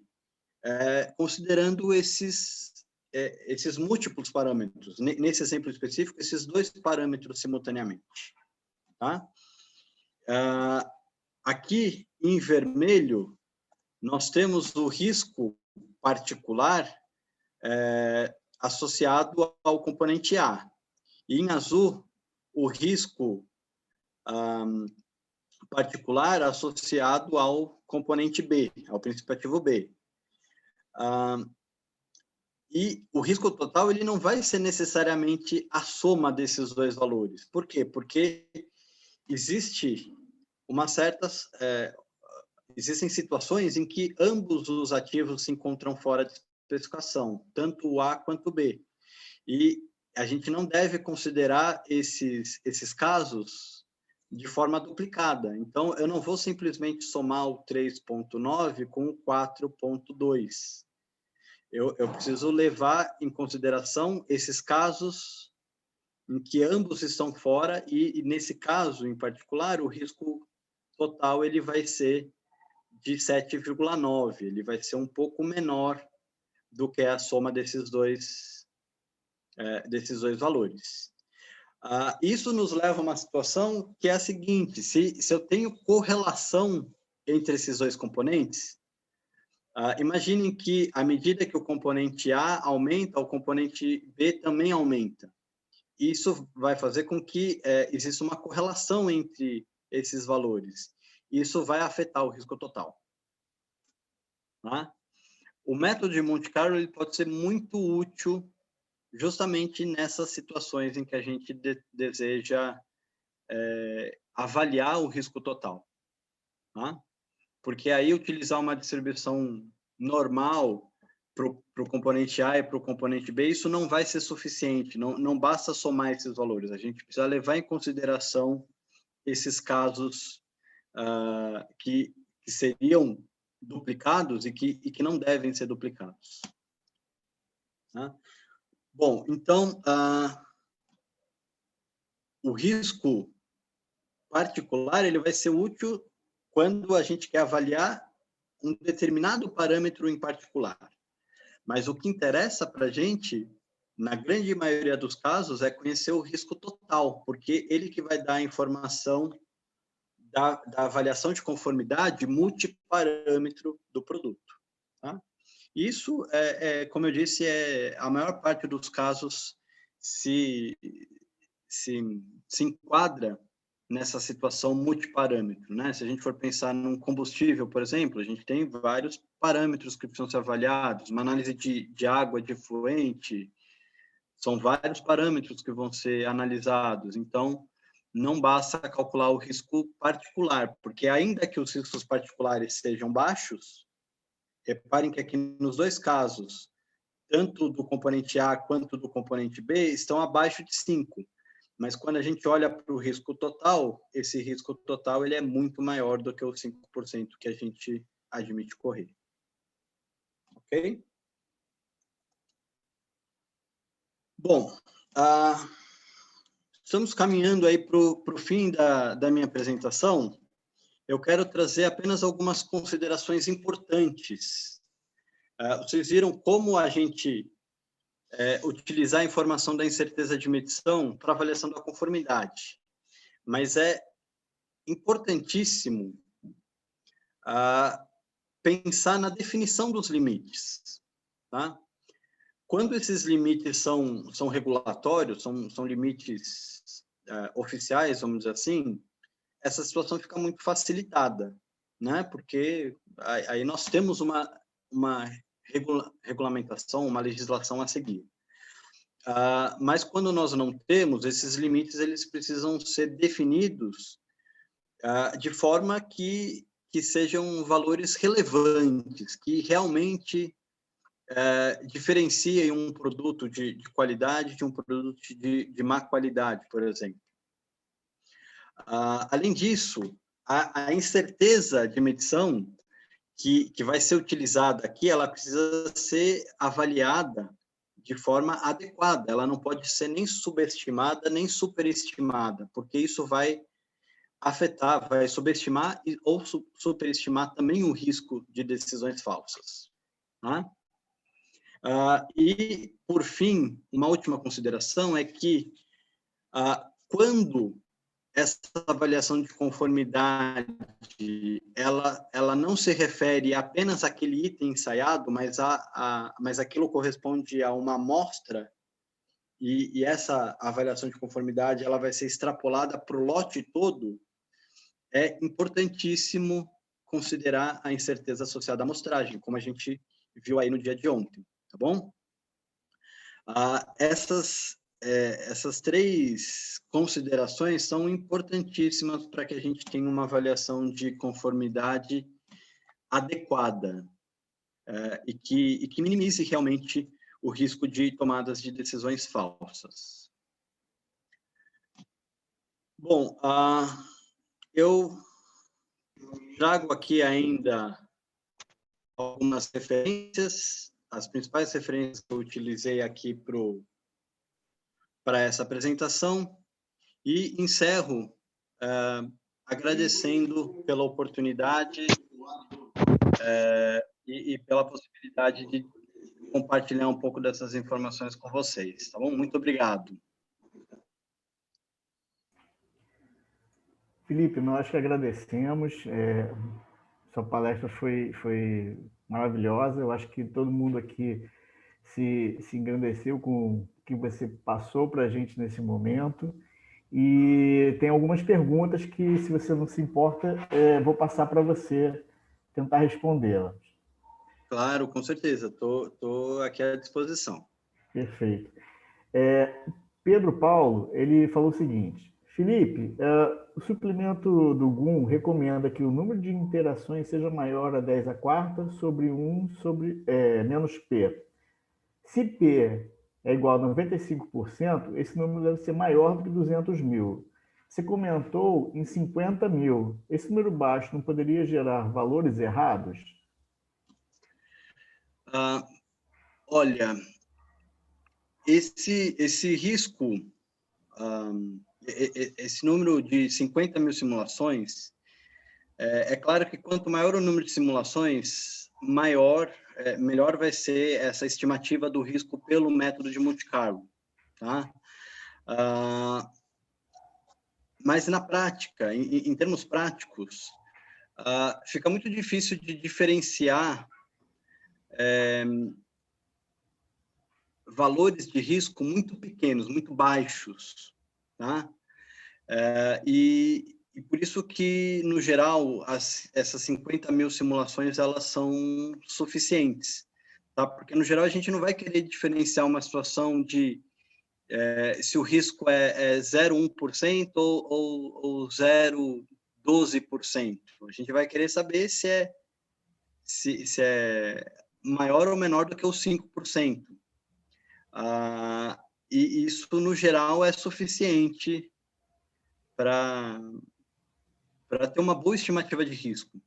considerando esses múltiplos parâmetros. Nesse exemplo específico, esses dois parâmetros simultaneamente. Tá? Aqui, em vermelho, nós temos o risco particular associado ao componente A. E, em azul, o risco particular associado ao componente B, ao princípio ativo B. E o risco total ele não vai ser necessariamente a soma desses dois valores. Por quê? Porque existem situações em que ambos os ativos se encontram fora de especificação, tanto o A quanto o B. E a gente não deve considerar esses casos de forma duplicada. Então, eu não vou simplesmente somar o 3.9 com o 4.2. Eu preciso levar em consideração esses casos em que ambos estão fora e nesse caso, em particular, o risco total ele vai ser de 7,9. Ele vai ser um pouco menor do que a soma desses dois valores. Isso nos leva a uma situação que é a seguinte: se eu tenho correlação entre esses dois componentes, imaginem que, à medida que o componente A aumenta, o componente B também aumenta. Isso vai fazer com que exista uma correlação entre esses valores. Isso vai afetar o risco total. Tá? O método de Monte Carlo ele pode ser muito útil justamente nessas situações em que a gente deseja avaliar o risco total. Tá? Porque aí utilizar uma distribuição normal para o componente A e para o componente B, isso não vai ser suficiente, não basta somar esses valores, a gente precisa levar em consideração esses casos que seriam duplicados e que não devem ser duplicados. Tá? Bom, então, o risco particular ele vai ser útil quando a gente quer avaliar um determinado parâmetro em particular. Mas o que interessa para a gente, na grande maioria dos casos, é conhecer o risco total, porque ele que vai dar a informação da avaliação de conformidade multiparâmetro do produto. Tá? Isso, como eu disse, a maior parte dos casos se enquadra nessa situação multiparâmetro, né? Se a gente for pensar num combustível, por exemplo, a gente tem vários parâmetros que precisam ser avaliados, uma análise de água de efluente, são vários parâmetros que vão ser analisados. Então, não basta calcular o risco particular, porque ainda que os riscos particulares sejam baixos, reparem que aqui nos dois casos, tanto do componente A quanto do componente B, estão abaixo de 5. Mas quando a gente olha para o risco total, esse risco total ele é muito maior do que os 5% que a gente admite correr. ok? Bom, estamos caminhando aí para o fim da minha apresentação. Eu quero trazer apenas algumas considerações importantes. Vocês viram como a gente utilizar a informação da incerteza de medição para avaliação da conformidade. Mas é importantíssimo pensar na definição dos limites, tá? Quando esses limites são regulatórios, são limites oficiais, vamos dizer assim, essa situação fica muito facilitada, né? Porque aí nós temos uma regulamentação, uma legislação a seguir. Mas quando nós não temos, esses limites eles precisam ser definidos de forma que sejam valores relevantes, que realmente diferenciem um produto de qualidade de um produto de má qualidade, por exemplo. Além disso, a incerteza de medição que vai ser utilizada aqui, ela precisa ser avaliada de forma adequada, ela não pode ser nem subestimada, nem superestimada, porque isso vai afetar, vai subestimar ou superestimar também o risco de decisões falsas. Tá? E, por fim, uma última consideração é que quando essa avaliação de conformidade, ela não se refere apenas àquele item ensaiado, mas aquilo corresponde a uma amostra, e essa avaliação de conformidade ela vai ser extrapolada para o lote todo, é importantíssimo considerar a incerteza associada à amostragem, como a gente viu aí no dia de ontem, tá bom? Essas três considerações são importantíssimas para que a gente tenha uma avaliação de conformidade adequada e que minimize realmente o risco de tomadas de decisões falsas. Bom, eu trago aqui ainda algumas referências, as principais referências que eu utilizei aqui para essa apresentação, e encerro agradecendo pela oportunidade e pela possibilidade de compartilhar um pouco dessas informações com vocês, tá bom? Muito obrigado. Felipe, nós que agradecemos, sua palestra foi maravilhosa, eu acho que todo mundo aqui se engrandeceu com o que você passou para a gente nesse momento, e tem algumas perguntas que, se você não se importa, vou passar para você tentar respondê-las. Claro, com certeza, estou aqui à disposição. Perfeito. Pedro Paulo, ele falou o seguinte: Felipe, o suplemento do GUM recomenda que o número de interações seja maior a 10 à quarta sobre 1 sobre menos P. Se P é igual a 95%, esse número deve ser maior do que 200 mil. Você comentou em 50 mil. Esse número baixo não poderia gerar valores errados? Olha, esse risco, esse número de 50 mil simulações, é claro que quanto maior o número de simulações, melhor vai ser essa estimativa do risco pelo método de Monte Carlo, tá? Mas na prática, em termos práticos, fica muito difícil de diferenciar valores de risco muito pequenos, muito baixos, tá? E por isso que, no geral, essas 50 mil simulações, elas são suficientes, tá? Porque, no geral, a gente não vai querer diferenciar uma situação de se o risco é 0,1% ou 0,12%. A gente vai querer saber se é maior ou menor do que os 5%. E isso, no geral, é suficiente para ter uma boa estimativa de risco.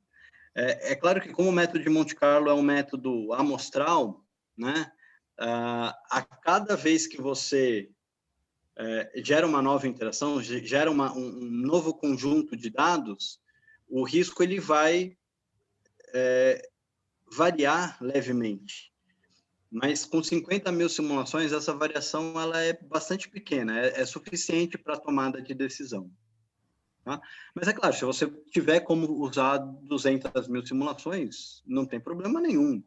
É claro que como o método de Monte Carlo é um método amostral, né, a cada vez que você gera uma nova interação, gera um novo conjunto de dados, o risco ele vai variar levemente. Mas com 50 mil simulações, essa variação ela é bastante pequena, é suficiente para a tomada de decisão. Tá? Mas é claro, se você tiver como usar 200 mil simulações, não tem problema nenhum.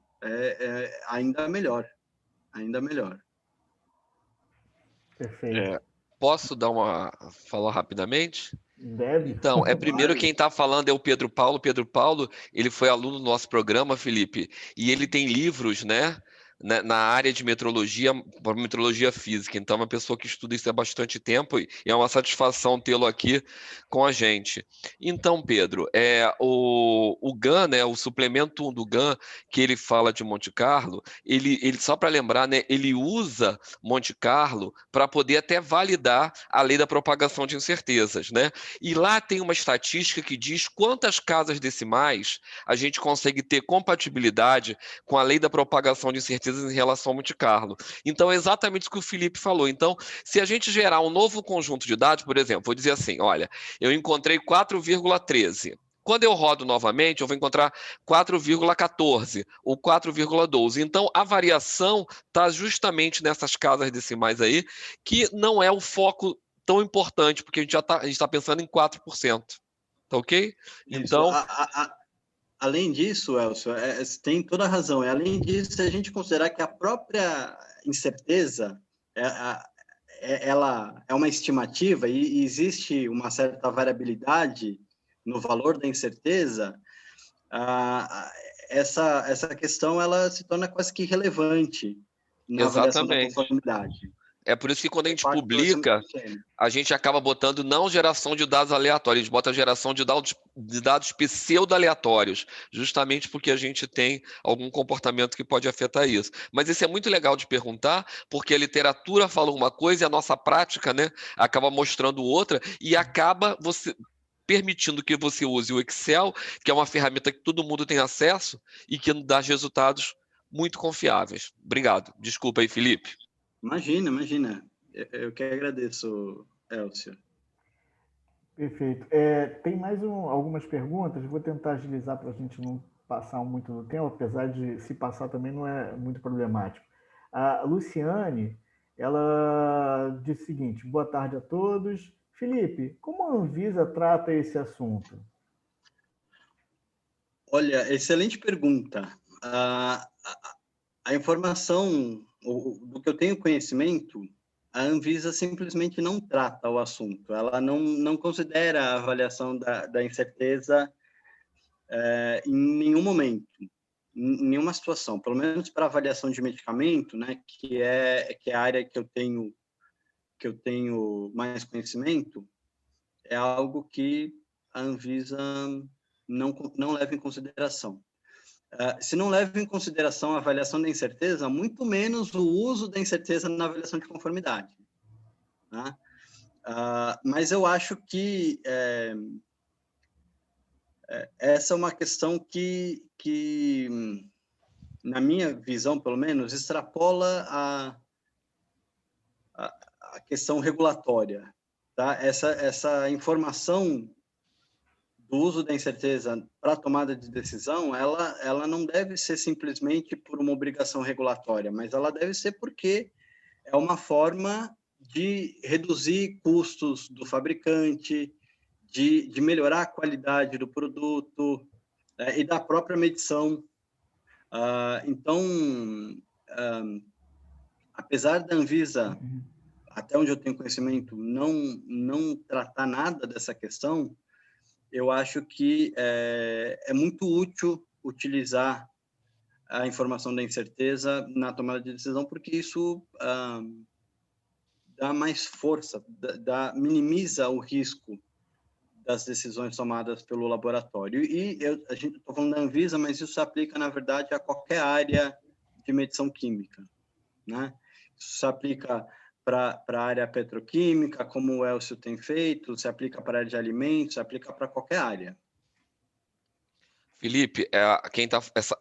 Ainda melhor. Ainda melhor. Perfeito. Posso falar rapidamente? Deve? Então, primeiro quem está falando é o Pedro Paulo. Pedro Paulo, ele foi aluno do nosso programa, Felipe, e ele tem livros, né, na área de metrologia física. Então, é uma pessoa que estuda isso há bastante tempo e é uma satisfação tê-lo aqui com a gente. Então, Pedro, o GAN, né, o suplemento 1 do GAN, que ele fala de Monte Carlo, ele só para lembrar, né, ele usa Monte Carlo para poder até validar a lei da propagação de incertezas, né? E lá tem uma estatística que diz quantas casas decimais a gente consegue ter compatibilidade com a lei da propagação de incertezas em relação ao Monte Carlo. Então, é exatamente isso que o Felipe falou. Então, se a gente gerar um novo conjunto de dados, por exemplo, vou dizer assim, olha, eu encontrei 4,13. Quando eu rodo novamente, eu vou encontrar 4,14 ou 4,12. Então, a variação está justamente nessas casas decimais aí, que não é o foco tão importante, porque a gente está pensando em 4%. Tá ok? Isso. Então, Além disso, Elcio, tem toda a razão. Além disso, se a gente considerar que a própria incerteza ela é uma estimativa e existe uma certa variabilidade no valor da incerteza, essa questão ela se torna quase que irrelevante na avaliação da exatamente. conformidade. É por isso que quando a O gente impacto vai ser muito publica, pequeno. a gente acaba botando não geração de dados aleatórios, a gente bota geração de dados pseudo-aleatórios, justamente porque a gente tem algum comportamento que pode afetar isso. Mas isso é muito legal de perguntar, porque a literatura fala uma coisa e a nossa prática, né, acaba mostrando outra e acaba permitindo que você use o Excel, que é uma ferramenta que todo mundo tem acesso e que dá resultados muito confiáveis. Obrigado. Desculpa aí, Felipe. Imagina. Eu que agradeço, Elcio. Perfeito. Tem mais algumas perguntas, vou tentar agilizar para a gente não passar muito do tempo, apesar de se passar também não é muito problemático. A Luciane, ela diz o seguinte: boa tarde a todos. Felipe, como a Anvisa trata esse assunto? Olha, excelente pergunta. A informação, do que eu tenho conhecimento, a Anvisa simplesmente não trata o assunto. Ela não considera a avaliação da incerteza em nenhum momento, em nenhuma situação. Pelo menos para avaliação de medicamento, né, que é a área que eu tenho mais conhecimento, é algo que a Anvisa não leva em consideração. Se não leva em consideração a avaliação da incerteza, muito menos o uso da incerteza na avaliação de conformidade. Né? Mas eu acho que essa é uma questão que, na minha visão, pelo menos, extrapola a questão regulatória. Tá? Essa informação do uso da incerteza para a tomada de decisão, ela não deve ser simplesmente por uma obrigação regulatória, mas ela deve ser porque é uma forma de reduzir custos do fabricante, de melhorar a qualidade do produto e da própria medição. Então, apesar da Anvisa, até onde eu tenho conhecimento, não tratar nada dessa questão, eu acho que é muito útil utilizar a informação da incerteza na tomada de decisão, porque isso dá mais força, minimiza o risco das decisões tomadas pelo laboratório. E a gente está falando da Anvisa, mas isso se aplica, na verdade, a qualquer área de medição química. Né? Isso se aplica para a área petroquímica, como o Elcio tem feito, se aplica para a área de alimentos, se aplica para qualquer área. Felipe,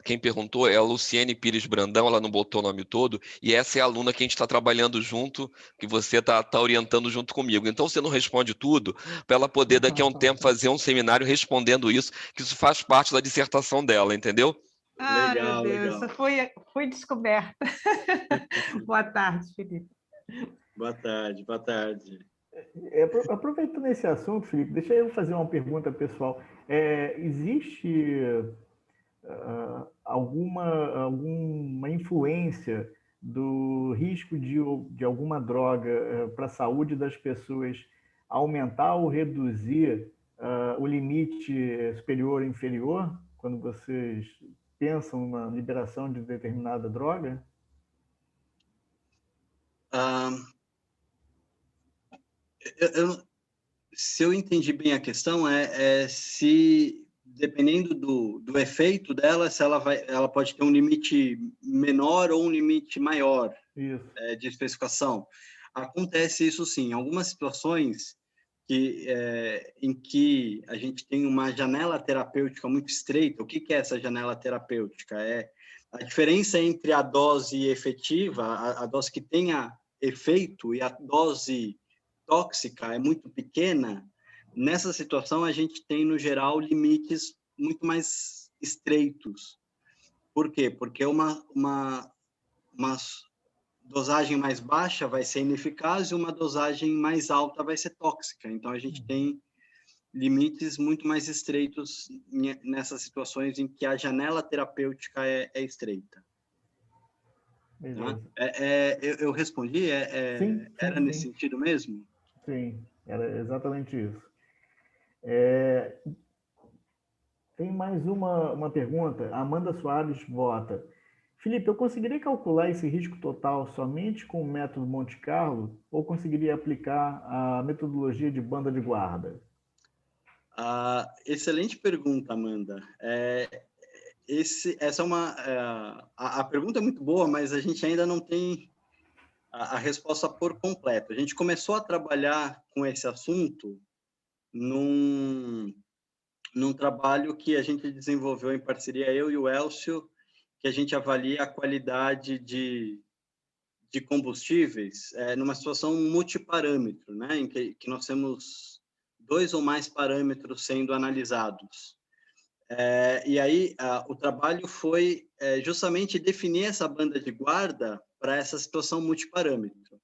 quem perguntou é a Luciene Pires Brandão, ela não botou o nome todo, e essa é a aluna que a gente está trabalhando junto, que você está orientando junto comigo. Então você não responde tudo, para ela poder daqui a um tempo fazer um seminário respondendo isso, que isso faz parte da dissertação dela, entendeu? Ah, meu Legal, Deus, legal. foi descoberta. Boa tarde, Felipe. Boa tarde, boa tarde. Aproveitando esse assunto, Felipe, deixa eu fazer uma pergunta pessoal. Existe alguma influência do risco de alguma droga para a saúde das pessoas aumentar ou reduzir o limite superior ou inferior quando vocês pensam na liberação de determinada droga? Ah, se eu entendi bem a questão, se, dependendo do efeito dela, se ela pode ter um limite menor ou um limite maior de especificação. Acontece isso sim. Em algumas situações em que a gente tem uma janela terapêutica muito estreita. O que é essa janela terapêutica? É a diferença entre a dose efetiva, a dose que tenha efeito, e a dose tóxica é muito pequena. Nessa situação, a gente tem, no geral, limites muito mais estreitos. Por quê? Porque uma dosagem mais baixa vai ser ineficaz e uma dosagem mais alta vai ser tóxica. Então, a gente tem limites muito mais estreitos nessas situações em que a janela terapêutica é estreita. Tá? Eu respondi? Sim, era sim. nesse sentido mesmo? Sim, era exatamente isso. Tem mais uma pergunta. A Amanda Soares vota. Felipe, eu conseguiria calcular esse risco total somente com o método Monte Carlo ou conseguiria aplicar a metodologia de banda de guarda? Excelente pergunta, Amanda. Essa é a pergunta é muito boa, mas a gente ainda não tem a resposta por completo. A gente começou a trabalhar com esse assunto num trabalho que a gente desenvolveu em parceria, eu e o Elcio, que a gente avalia a qualidade de combustíveis numa situação multiparâmetro, né, em que nós temos 2 ou mais parâmetros sendo analisados. E aí, o trabalho foi justamente definir essa banda de guarda para essa situação multiparâmetro.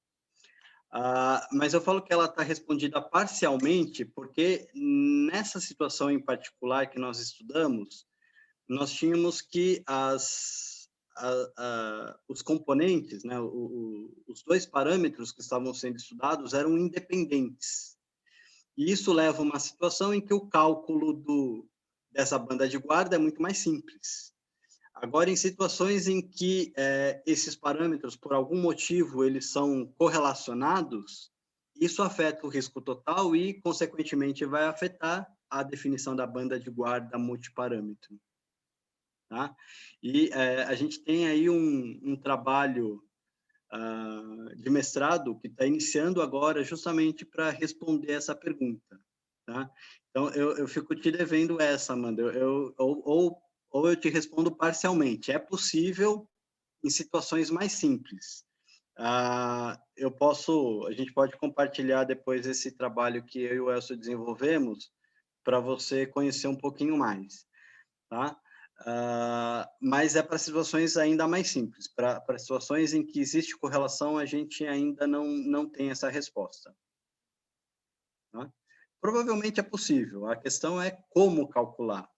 Mas eu falo que ela está respondida parcialmente, porque nessa situação em particular que nós estudamos, nós tínhamos que os componentes, né, os 2 parâmetros que estavam sendo estudados eram independentes. E isso leva a uma situação em que o cálculo dessa banda de guarda é muito mais simples. Agora, em situações em que esses parâmetros, por algum motivo, eles são correlacionados, isso afeta o risco total e, consequentemente, vai afetar a definição da banda de guarda multiparâmetro. Tá? E a gente tem aí um trabalho de mestrado que está iniciando agora justamente para responder essa pergunta. Tá? Então, eu fico te devendo essa, Amanda. Ou eu te respondo parcialmente. É possível em situações mais simples. A gente pode compartilhar depois esse trabalho que eu e o Elcio desenvolvemos para você conhecer um pouquinho mais. Tá? Mas é para situações ainda mais simples. Para situações em que existe correlação, a gente ainda não tem essa resposta. Tá? Provavelmente é possível. A questão é como calcular,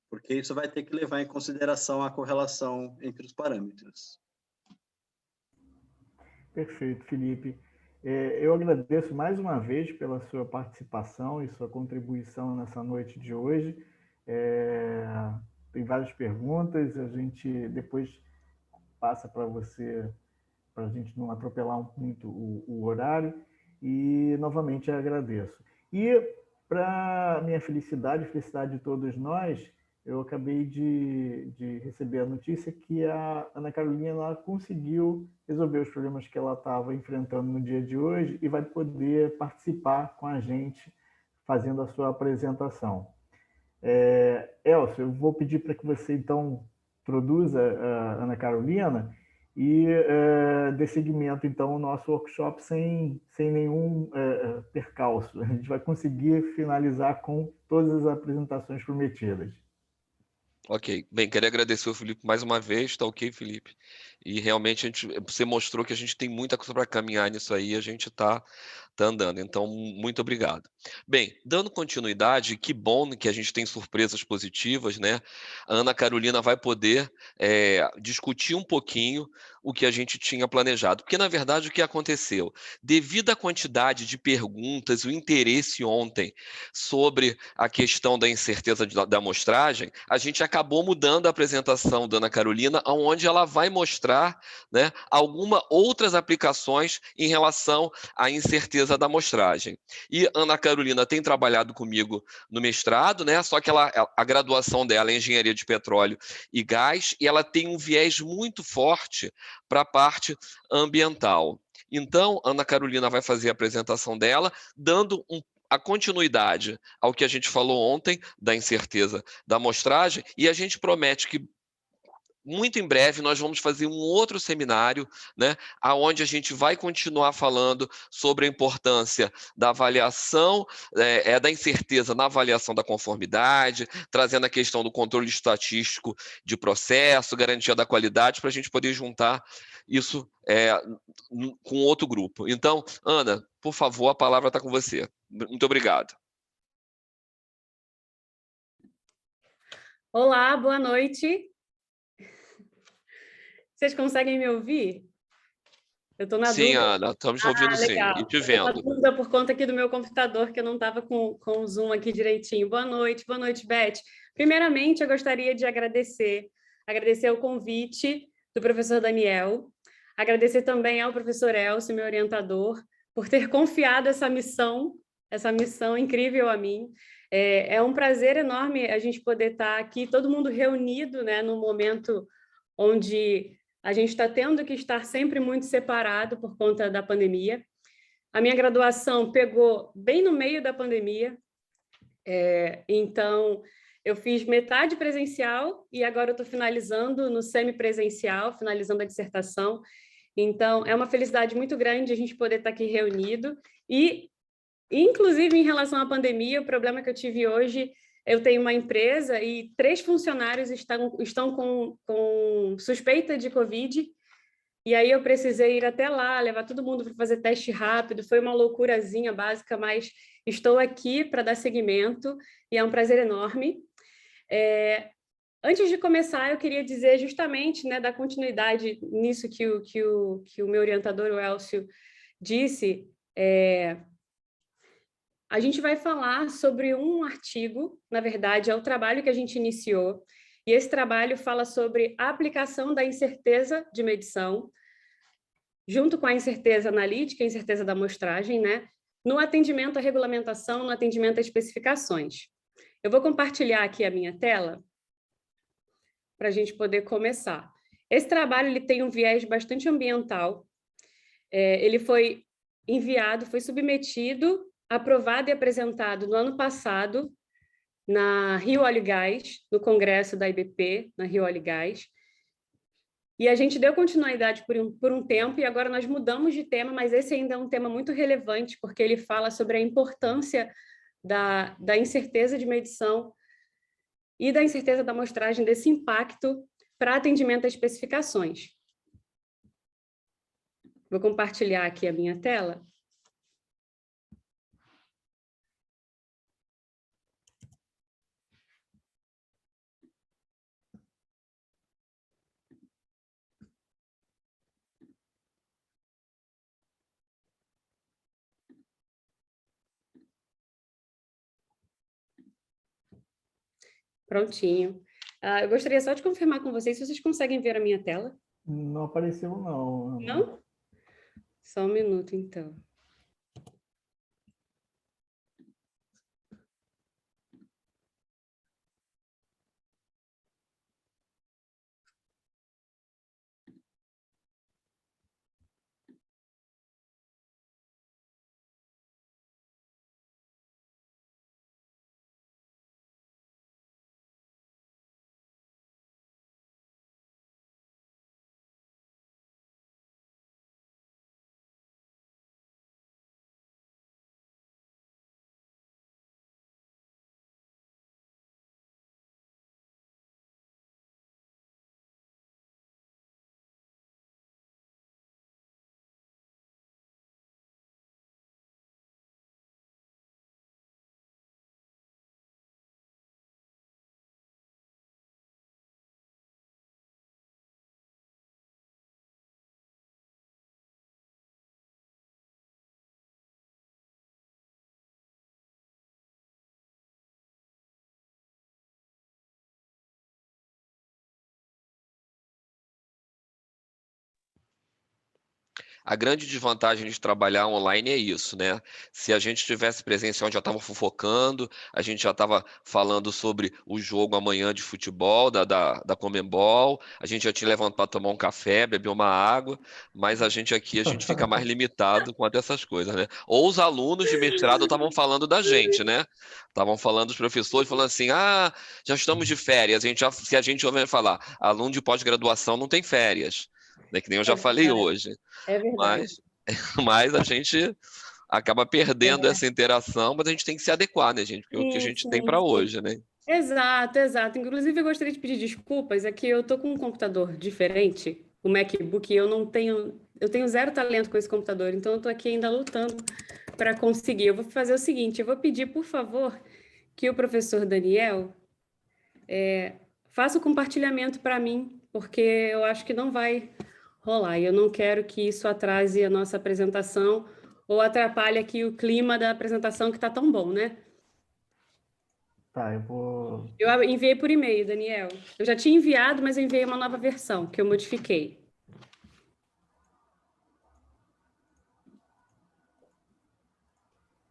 porque isso vai ter que levar em consideração a correlação entre os parâmetros. Perfeito, Felipe. Eu agradeço mais uma vez pela sua participação e sua contribuição nessa noite de hoje. Tem várias perguntas, a gente depois passa para você, para a gente não atropelar muito o horário, e novamente agradeço. E para minha felicidade, felicidade de todos nós, eu acabei de receber a notícia que a Ana Carolina conseguiu resolver os problemas que ela estava enfrentando no dia de hoje e vai poder participar com a gente fazendo a sua apresentação. Elcio, eu vou pedir para que você, então, produza a Ana Carolina e dê seguimento, então, ao nosso workshop sem nenhum percalço. A gente vai conseguir finalizar com todas as apresentações prometidas. Ok. Bem, queria agradecer o Felipe mais uma vez, tá ok, Felipe? E realmente você mostrou que a gente tem muita coisa para caminhar nisso aí, a gente tá andando. Então, muito obrigado. Bem, dando continuidade, que bom que a gente tem surpresas positivas, né? A Ana Carolina vai poder discutir um pouquinho o que a gente tinha planejado. Porque, na verdade, o que aconteceu? Devido à quantidade de perguntas, o interesse ontem sobre a questão da incerteza da amostragem, a gente acabou mudando a apresentação da Ana Carolina, onde ela vai mostrar, né, algumas outras aplicações em relação à incerteza da amostragem. E Ana Carolina tem trabalhado comigo no mestrado, né, só que a graduação dela é engenharia de petróleo e gás, e ela tem um viés muito forte para a parte ambiental. Então, Ana Carolina vai fazer a apresentação dela, dando a continuidade ao que a gente falou ontem, da incerteza da amostragem, e a gente promete que muito em breve nós vamos fazer um outro seminário, né, aonde a gente vai continuar falando sobre a importância da avaliação, da incerteza na avaliação da conformidade, trazendo a questão do controle estatístico de processo, garantia da qualidade, para a gente poder juntar isso com outro grupo. Então, Ana, por favor, a palavra está com você. Muito obrigado. Olá, boa noite. Vocês conseguem me ouvir? Eu estou na Sim, dúvida. Ana, estamos te ouvindo sim, Legal. e te Eu estou na vendo. dúvida por conta aqui do meu computador, que eu não estava com o Zoom aqui direitinho. Boa noite, Beth. Primeiramente, eu gostaria de agradecer o convite do professor Daniel, agradecer também ao professor Elcio, meu orientador, por ter confiado essa missão incrível a mim. É um prazer enorme a gente poder estar aqui, todo mundo reunido, né, num momento onde a gente está tendo que estar sempre muito separado por conta da pandemia. A minha graduação pegou bem no meio da pandemia, então eu fiz metade presencial e agora eu estou finalizando no semipresencial, finalizando a dissertação. Então, é uma felicidade muito grande a gente poder estar aqui reunido e, inclusive, em relação à pandemia, o problema que eu tive hoje, eu tenho uma empresa e 3 funcionários estão com suspeita de Covid, e aí eu precisei ir até lá, levar todo mundo para fazer teste rápido, foi uma loucurazinha básica, mas estou aqui para dar seguimento, e é um prazer enorme. Antes de começar, eu queria dizer justamente, né, dar continuidade nisso que o meu orientador, o Elcio, disse. A gente vai falar sobre um artigo, na verdade, é o trabalho que a gente iniciou, e esse trabalho fala sobre a aplicação da incerteza de medição, junto com a incerteza analítica e a incerteza da amostragem, né, no atendimento à regulamentação, no atendimento às especificações. Eu vou compartilhar aqui a minha tela para a gente poder começar. Esse trabalho ele tem um viés bastante ambiental, ele foi enviado, foi submetido, aprovado e apresentado no ano passado na Rio Óleo e Gás, no congresso da IBP, na Rio Óleo e Gás, e a gente deu continuidade por um tempo e agora nós mudamos de tema, mas esse ainda é um tema muito relevante, porque ele fala sobre a importância da incerteza de medição e da incerteza da amostragem, desse impacto para atendimento às especificações. Vou compartilhar aqui a minha tela. Prontinho. Eu gostaria só de confirmar com vocês se vocês conseguem ver a minha tela. Não apareceu, não. Não? Só um minuto, então. A grande desvantagem de trabalhar online é isso, né? Se a gente tivesse presencial, já estava fofocando, a gente já estava falando sobre o jogo amanhã de futebol, da Conmebol, a gente já te levanta para tomar um café, beber uma água, mas a gente aqui, a gente fica mais limitado quanto a essas coisas, né? Ou os alunos de mestrado estavam falando da gente, né? Estavam falando, os professores falando assim, já estamos de férias, se a gente ouve falar, aluno de pós-graduação não tem férias, né? Que nem eu já falei hoje. É verdade. Mas a gente acaba perdendo essa interação, mas a gente tem que se adequar, né, gente? Porque é o que a gente tem para hoje, né? Exato, exato. Inclusive, eu gostaria de pedir desculpas, é que eu estou com um computador diferente, o MacBook, e eu tenho zero talento com esse computador, então eu estou aqui ainda lutando para conseguir. Eu vou fazer o seguinte, eu vou pedir, por favor, que o professor Daniel faça o compartilhamento para mim, porque eu acho que não vai rolar, e eu não quero que isso atrase a nossa apresentação ou atrapalhe aqui o clima da apresentação que está tão bom, né? Tá, eu vou... Eu enviei por e-mail, Daniel. Eu já tinha enviado, mas eu enviei uma nova versão, que eu modifiquei.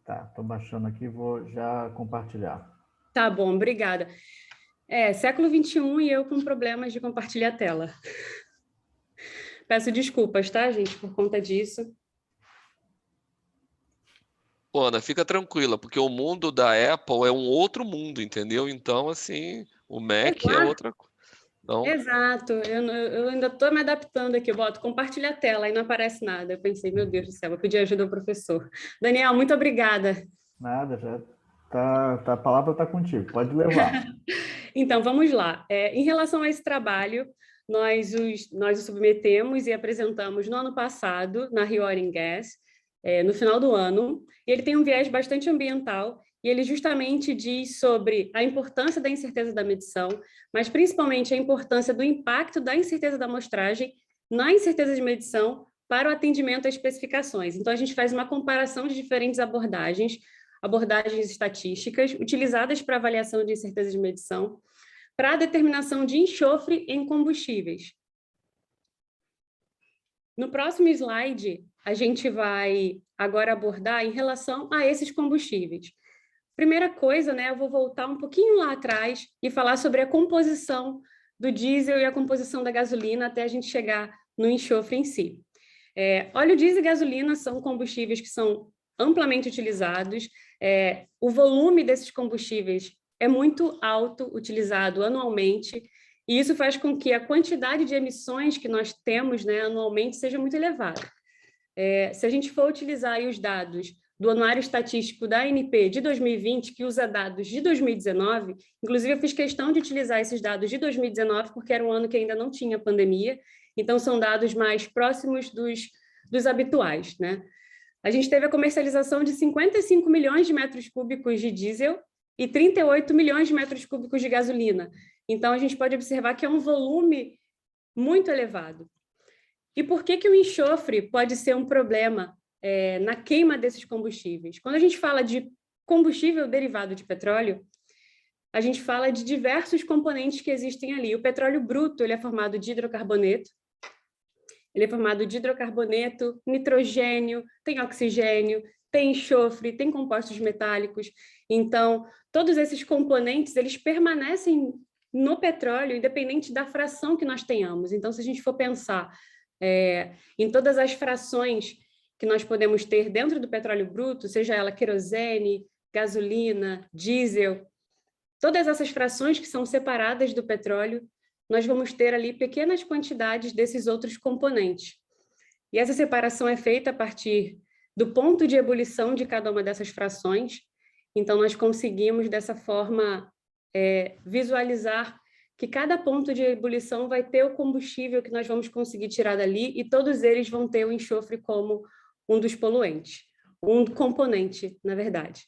Tá, estou baixando aqui, vou já compartilhar. Tá bom, obrigada. Século XXI e eu com problemas de compartilhar a tela. Peço desculpas, tá, gente, por conta disso. Pô, Ana, fica tranquila, porque o mundo da Apple é um outro mundo, entendeu? Então, assim, o Mac é outra coisa. Então... Exato, eu ainda estou me adaptando aqui, eu boto compartilhar a tela e não aparece nada. Eu pensei, meu Deus do céu, vou pedir ajuda ao professor. Daniel, muito obrigada. Nada, já a palavra está contigo, pode levar. Então, vamos lá. Em relação a esse trabalho, nós o submetemos e apresentamos no ano passado, na Rio Oil and Gas, no final do ano. E ele tem um viés bastante ambiental, e ele justamente diz sobre a importância da incerteza da medição, mas principalmente a importância do impacto da incerteza da amostragem na incerteza de medição para o atendimento às especificações. Então, a gente faz uma comparação de diferentes abordagens estatísticas utilizadas para avaliação de incerteza de medição, para a determinação de enxofre em combustíveis. No próximo slide, a gente vai agora abordar em relação a esses combustíveis. Primeira coisa, né, eu vou voltar um pouquinho lá atrás e falar sobre a composição do diesel e a composição da gasolina até a gente chegar no enxofre em si. Óleo diesel e gasolina são combustíveis que são amplamente utilizados. O volume desses combustíveis é muito alto, utilizado anualmente, e isso faz com que a quantidade de emissões que nós temos, né, anualmente seja muito elevada. Se a gente for utilizar aí os dados do Anuário Estatístico da ANP de 2020, que usa dados de 2019, inclusive eu fiz questão de utilizar esses dados de 2019, porque era um ano que ainda não tinha pandemia, então são dados mais próximos dos habituais, né? A gente teve a comercialização de 55 milhões de metros cúbicos de diesel e 38 milhões de metros cúbicos de gasolina. Então, a gente pode observar que é um volume muito elevado. E por que o enxofre pode ser um problema na queima desses combustíveis? Quando a gente fala de combustível derivado de petróleo, a gente fala de diversos componentes que existem ali. O petróleo bruto, ele é formado de hidrocarboneto, nitrogênio, tem oxigênio, tem enxofre, tem compostos metálicos. Então, todos esses componentes, eles permanecem no petróleo, independente da fração que nós tenhamos. Então, se a gente for pensar em todas as frações que nós podemos ter dentro do petróleo bruto, seja ela querosene, gasolina, diesel, todas essas frações que são separadas do petróleo, nós vamos ter ali pequenas quantidades desses outros componentes. E essa separação é feita a partir do ponto de ebulição de cada uma dessas frações. Então, nós conseguimos, dessa forma, visualizar que cada ponto de ebulição vai ter o combustível que nós vamos conseguir tirar dali, e todos eles vão ter o enxofre como um dos poluentes, um componente, na verdade.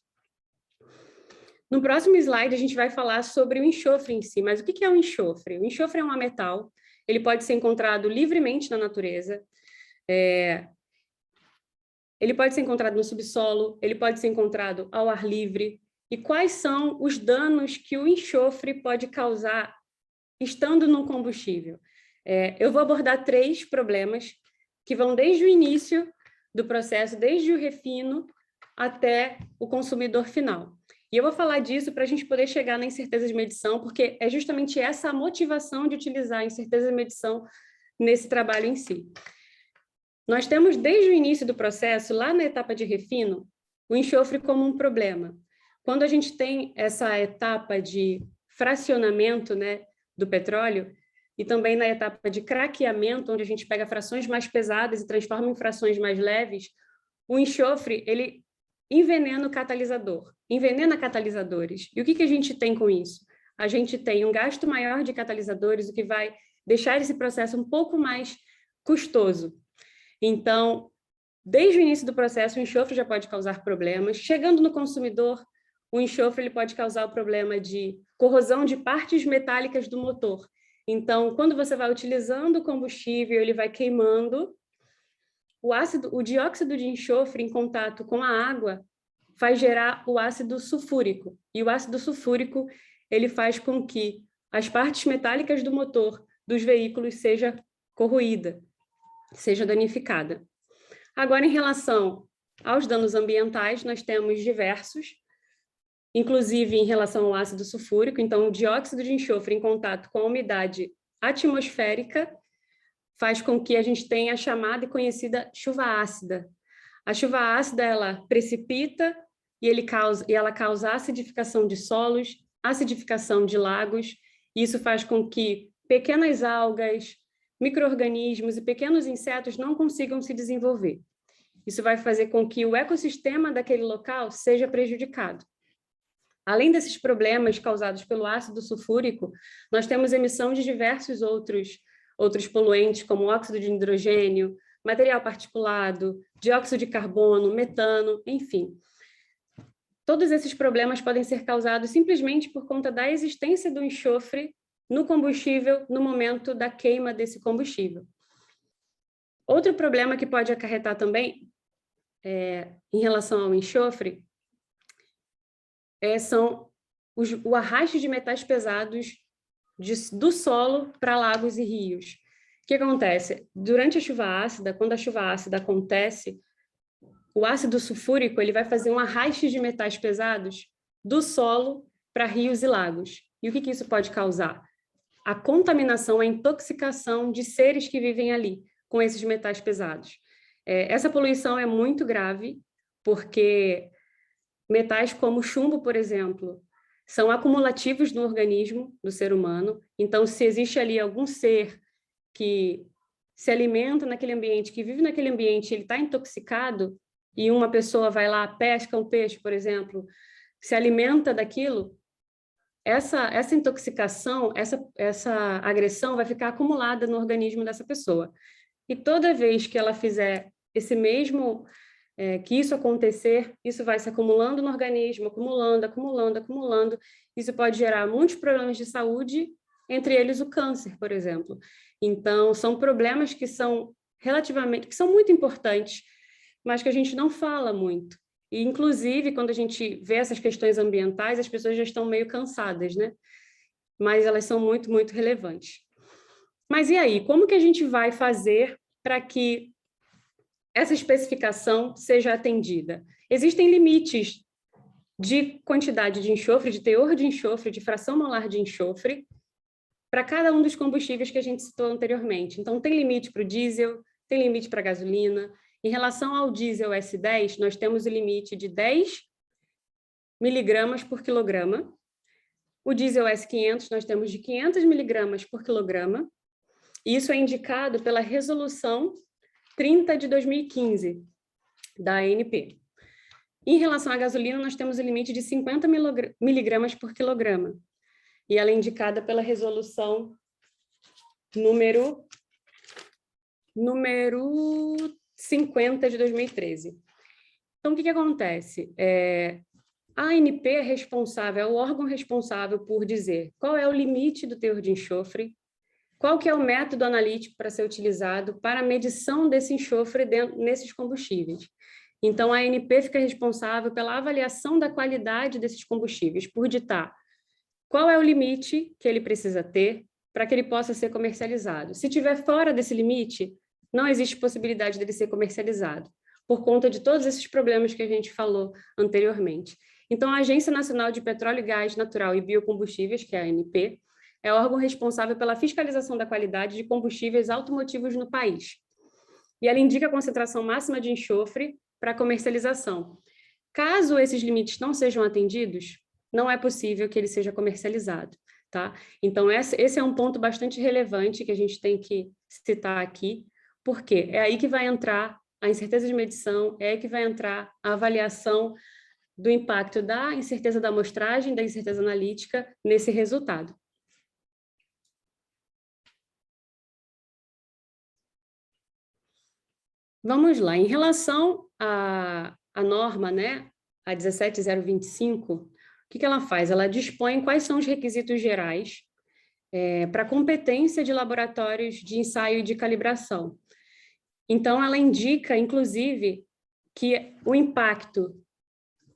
No próximo slide, a gente vai falar sobre o enxofre em si. Mas o que é o enxofre? O enxofre é um metal, ele pode ser encontrado livremente na natureza, ele pode ser encontrado no subsolo, ele pode ser encontrado ao ar livre. E quais são os danos que o enxofre pode causar estando no combustível? Eu vou abordar 3 problemas que vão desde o início do processo, desde o refino até o consumidor final. E eu vou falar disso para a gente poder chegar na incerteza de medição, porque é justamente essa a motivação de utilizar a incerteza de medição nesse trabalho em si. Nós temos, desde o início do processo, lá na etapa de refino, o enxofre como um problema. Quando a gente tem essa etapa de fracionamento, né, do petróleo, e também na etapa de craqueamento, onde a gente pega frações mais pesadas e transforma em frações mais leves, o enxofre, ele envenena o catalisador, envenena catalisadores. E o que a gente tem com isso? A gente tem um gasto maior de catalisadores, o que vai deixar esse processo um pouco mais custoso. Então, desde o início do processo, o enxofre já pode causar problemas. Chegando no consumidor, o enxofre ele pode causar o problema de corrosão de partes metálicas do motor. Então, quando você vai utilizando o combustível, ele vai queimando, o dióxido de enxofre em contato com a água faz gerar o ácido sulfúrico. E o ácido sulfúrico, ele faz com que as partes metálicas do motor dos veículos seja corroída, seja danificada. Agora, em relação aos danos ambientais, nós temos diversos, inclusive em relação ao ácido sulfúrico. Então, o dióxido de enxofre em contato com a umidade atmosférica faz com que a gente tenha a chamada e conhecida chuva ácida. A chuva ácida, ela precipita e ela causa acidificação de solos, acidificação de lagos, e isso faz com que pequenas algas, micro-organismos e pequenos insetos não consigam se desenvolver. Isso vai fazer com que o ecossistema daquele local seja prejudicado. Além desses problemas causados pelo ácido sulfúrico, nós temos emissão de diversos outros poluentes, como óxido de hidrogênio, material particulado, dióxido de carbono, metano, enfim. Todos esses problemas podem ser causados simplesmente por conta da existência do enxofre no combustível no momento da queima desse combustível. Outro problema que pode acarretar também, em relação ao enxofre, são o arraste de metais pesados do solo para lagos e rios. O que acontece? Durante a chuva ácida, quando a chuva ácida acontece, o ácido sulfúrico ele vai fazer um arraste de metais pesados do solo para rios e lagos. E o que isso pode causar? A contaminação, a intoxicação de seres que vivem ali com esses metais pesados. Essa poluição é muito grave, porque metais como chumbo, por exemplo, são acumulativos no organismo do ser humano. Então, se existe ali algum ser que se alimenta naquele ambiente, que vive naquele ambiente, ele está intoxicado, e uma pessoa vai lá, pesca um peixe, por exemplo, se alimenta daquilo, essa intoxicação, essa agressão vai ficar acumulada no organismo dessa pessoa. E toda vez que ela fizer que isso acontecer, isso vai se acumulando no organismo, acumulando. Isso pode gerar muitos problemas de saúde, entre eles o câncer, por exemplo. Então, são problemas que são muito importantes, mas que a gente não fala muito. E, inclusive, quando a gente vê essas questões ambientais, as pessoas já estão meio cansadas, né? Mas elas são muito, muito relevantes. Mas e aí? Como que a gente vai fazer para que essa especificação seja atendida? Existem limites de quantidade de enxofre, de teor de enxofre, de fração molar de enxofre, para cada um dos combustíveis que a gente citou anteriormente. Então, tem limite para o diesel, tem limite para a gasolina. Em relação ao diesel S10, nós temos o limite de 10 miligramas por quilograma. O diesel S500, nós temos de 500 miligramas por quilograma. E isso é indicado pela Resolução 30 de 2015, da ANP. Em relação à gasolina, nós temos o limite de 50 miligramas por quilograma. E ela é indicada pela Resolução número 50 de 2013. Então, o que acontece? A ANP é responsável, é o órgão responsável por dizer qual é o limite do teor de enxofre, qual que é o método analítico para ser utilizado para a medição desse enxofre nesses combustíveis. Então, a ANP fica responsável pela avaliação da qualidade desses combustíveis, por ditar qual é o limite que ele precisa ter para que ele possa ser comercializado. Se estiver fora desse limite, não existe possibilidade dele ser comercializado, por conta de todos esses problemas que a gente falou anteriormente. Então, a Agência Nacional de Petróleo, Gás Natural e Biocombustíveis, que é a ANP, é o órgão responsável pela fiscalização da qualidade de combustíveis automotivos no país. E ela indica a concentração máxima de enxofre para comercialização. Caso esses limites não sejam atendidos, não é possível que ele seja comercializado, tá? Então, esse é um ponto bastante relevante que a gente tem que citar aqui, porque é aí que vai entrar a incerteza de medição, é aí que vai entrar a avaliação do impacto da incerteza da amostragem, da incerteza analítica nesse resultado. Vamos lá, em relação à norma, né, a 17025, o que ela faz? Ela dispõe quais são os requisitos gerais para competência de laboratórios de ensaio e de calibração. Então, ela indica, inclusive, que o impacto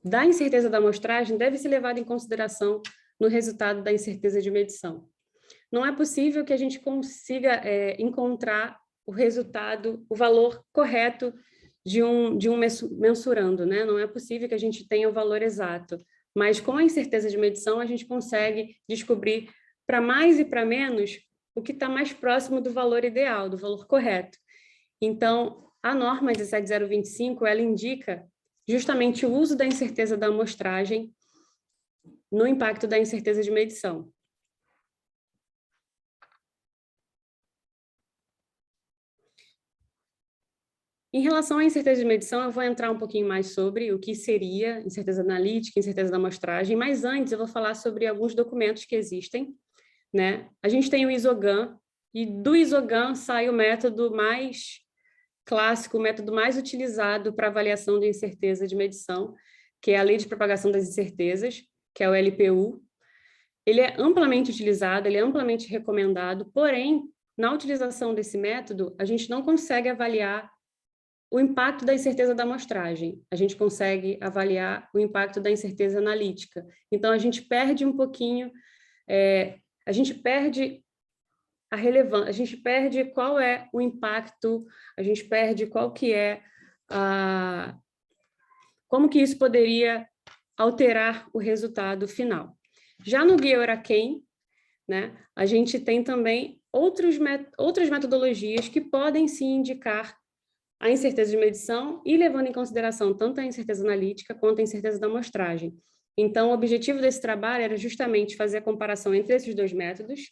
da incerteza da amostragem deve ser levado em consideração no resultado da incerteza de medição. Não é possível que a gente consiga encontrar o resultado, o valor correto de um mensurando, né? Não é possível que a gente tenha o valor exato, mas com a incerteza de medição a gente consegue descobrir para mais e para menos o que está mais próximo do valor ideal, do valor correto. Então, a norma 17025, ela indica justamente o uso da incerteza da amostragem no impacto da incerteza de medição. Em relação à incerteza de medição, eu vou entrar um pouquinho mais sobre o que seria incerteza analítica, incerteza da amostragem, mas antes eu vou falar sobre alguns documentos que existem, né? A gente tem o ISOGAN, e do ISOGAN sai o método mais clássico, o método mais utilizado para avaliação de incerteza de medição, que é a Lei de Propagação das Incertezas, que é o LPU. Ele é amplamente utilizado, ele é amplamente recomendado, porém, na utilização desse método, a gente não consegue avaliar o impacto da incerteza da amostragem, a gente consegue avaliar o impacto da incerteza analítica. Então, a gente perde um pouquinho, a gente perde a relevância, a gente perde qual é o impacto, a gente perde qual que é como que isso poderia alterar o resultado final. Já no Guia Euraquem, né, a gente tem também outras metodologias que podem sim indicar a incerteza de medição e levando em consideração tanto a incerteza analítica quanto a incerteza da amostragem. Então, o objetivo desse trabalho era justamente fazer a comparação entre esses dois métodos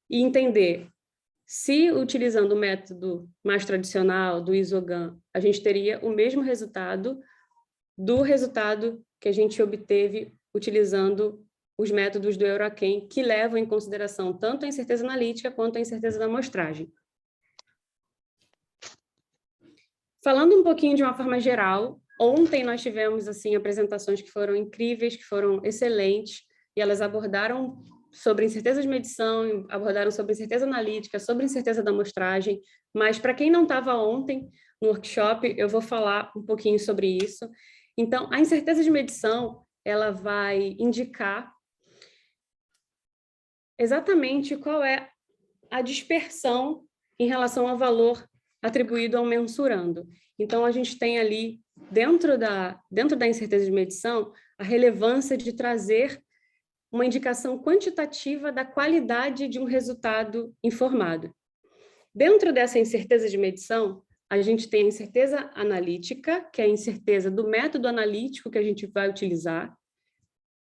e entender se, utilizando o método mais tradicional do ISOGAN, a gente teria o mesmo resultado do resultado que a gente obteve utilizando os métodos do Euraquem, que levam em consideração tanto a incerteza analítica quanto a incerteza da amostragem. Falando um pouquinho de uma forma geral, ontem nós tivemos assim apresentações que foram incríveis, que foram excelentes, e elas abordaram sobre incerteza de medição, abordaram sobre incerteza analítica, sobre incerteza da amostragem, mas para quem não estava ontem no workshop, eu vou falar um pouquinho sobre isso. Então, a incerteza de medição, ela vai indicar exatamente qual é a dispersão em relação ao valor atribuído ao mensurando. Então, a gente tem ali, dentro da incerteza de medição, a relevância de trazer uma indicação quantitativa da qualidade de um resultado informado. Dentro dessa incerteza de medição, a gente tem a incerteza analítica, que é a incerteza do método analítico que a gente vai utilizar,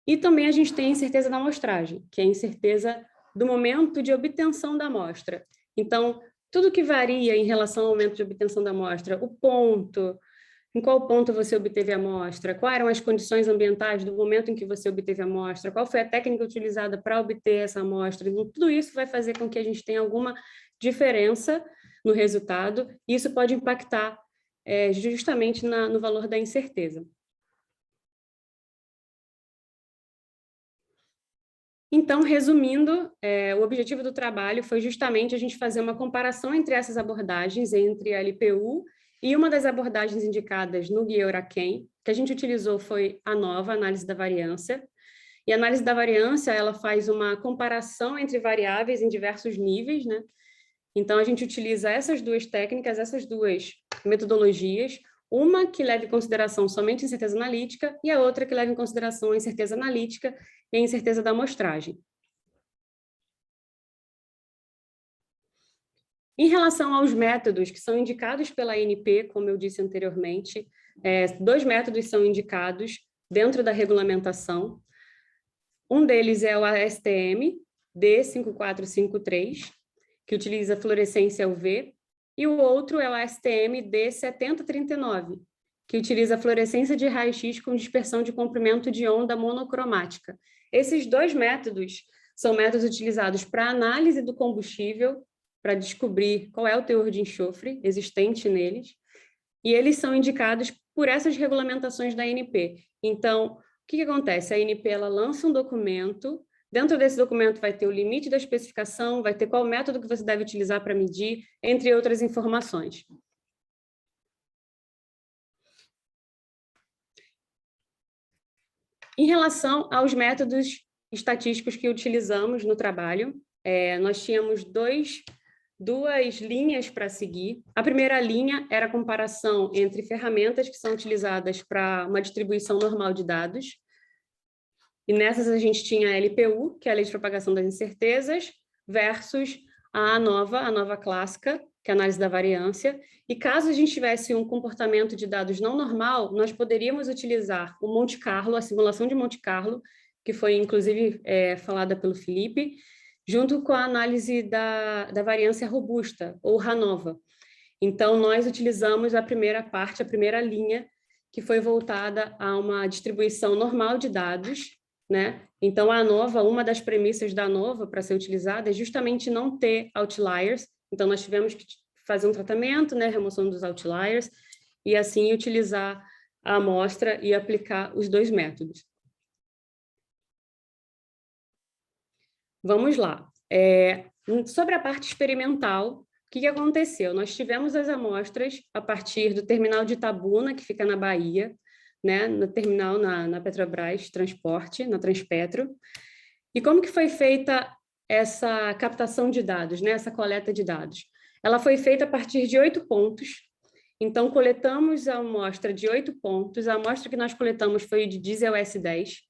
e também a gente tem a incerteza da amostragem, que é a incerteza do momento de obtenção da amostra. Então, tudo que varia em relação ao momento de obtenção da amostra, o ponto, em qual ponto você obteve a amostra, quais eram as condições ambientais do momento em que você obteve a amostra, qual foi a técnica utilizada para obter essa amostra, então, tudo isso vai fazer com que a gente tenha alguma diferença no resultado, e isso pode impactar justamente no valor da incerteza. Então, resumindo, o objetivo do trabalho foi justamente a gente fazer uma comparação entre essas abordagens, entre a LPU e uma das abordagens indicadas no Guia Euraquem, que a gente utilizou foi a nova análise da variância. E a análise da variância, ela faz uma comparação entre variáveis em diversos níveis, né? Então, a gente utiliza essas duas técnicas, essas duas metodologias, uma que leva em consideração somente a incerteza analítica e a outra que leva em consideração a incerteza analítica e a incerteza da amostragem. Em relação aos métodos que são indicados pela ANP, como eu disse anteriormente, 2 métodos são indicados dentro da regulamentação. Um deles é o ASTM D5453, que utiliza fluorescência UV, e o outro é o ASTM D7039, que utiliza fluorescência de raio-x com dispersão de comprimento de onda monocromática. Esses 2 métodos são métodos utilizados para análise do combustível, para descobrir qual é o teor de enxofre existente neles, e eles são indicados por essas regulamentações da ANP. Então, o que acontece? A ANP ela lança um documento, dentro desse documento vai ter o limite da especificação, vai ter qual método que você deve utilizar para medir, entre outras informações. Em relação aos métodos estatísticos que utilizamos no trabalho, nós tínhamos duas linhas para seguir. A primeira linha era a comparação entre ferramentas que são utilizadas para uma distribuição normal de dados. E nessas a gente tinha a LPU, que é a Lei de Propagação das Incertezas, versus a nova clássica, que é a análise da variância. E caso a gente tivesse um comportamento de dados não normal, nós poderíamos utilizar o Monte Carlo, a simulação de Monte Carlo, que foi inclusive falada pelo Felipe, junto com a análise da variância robusta, ou RANOVA. Então, nós utilizamos a primeira parte, a primeira linha, que foi voltada a uma distribuição normal de dados, né? Então, a ANOVA, uma das premissas da ANOVA para ser utilizada é justamente não ter outliers. Então, nós tivemos que fazer um tratamento, né, remoção dos outliers, e assim utilizar a amostra e aplicar os 2 métodos. Vamos lá. Sobre a parte experimental, o que aconteceu? Nós tivemos as amostras a partir do terminal de Itabuna, que fica na Bahia, né, no terminal na Petrobras Transporte, na Transpetro. E como que foi feita essa captação de dados, né, essa coleta de dados? Ela foi feita a partir de 8 pontos. Então, coletamos a amostra de 8 pontos. A amostra que nós coletamos foi de diesel S10.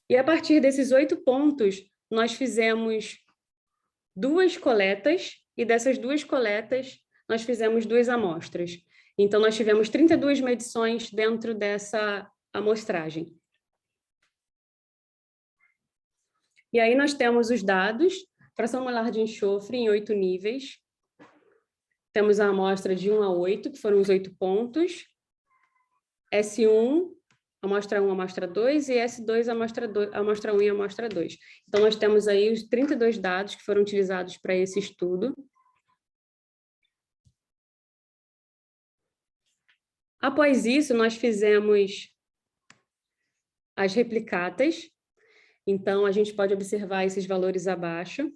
E a partir desses 8 pontos, nós fizemos 2 coletas, e dessas 2 coletas, nós fizemos 2 amostras. Então, nós tivemos 32 medições dentro dessa amostragem. E aí nós temos os dados, fração molar de enxofre em 8 níveis. Temos a amostra de 1 a 8, que foram os 8 pontos. S1, amostra 1, amostra 2, e S2, amostra 1 e amostra 2. Então, nós temos aí os 32 dados que foram utilizados para esse estudo. Após isso, nós fizemos as replicatas. Então, a gente pode observar esses valores abaixo.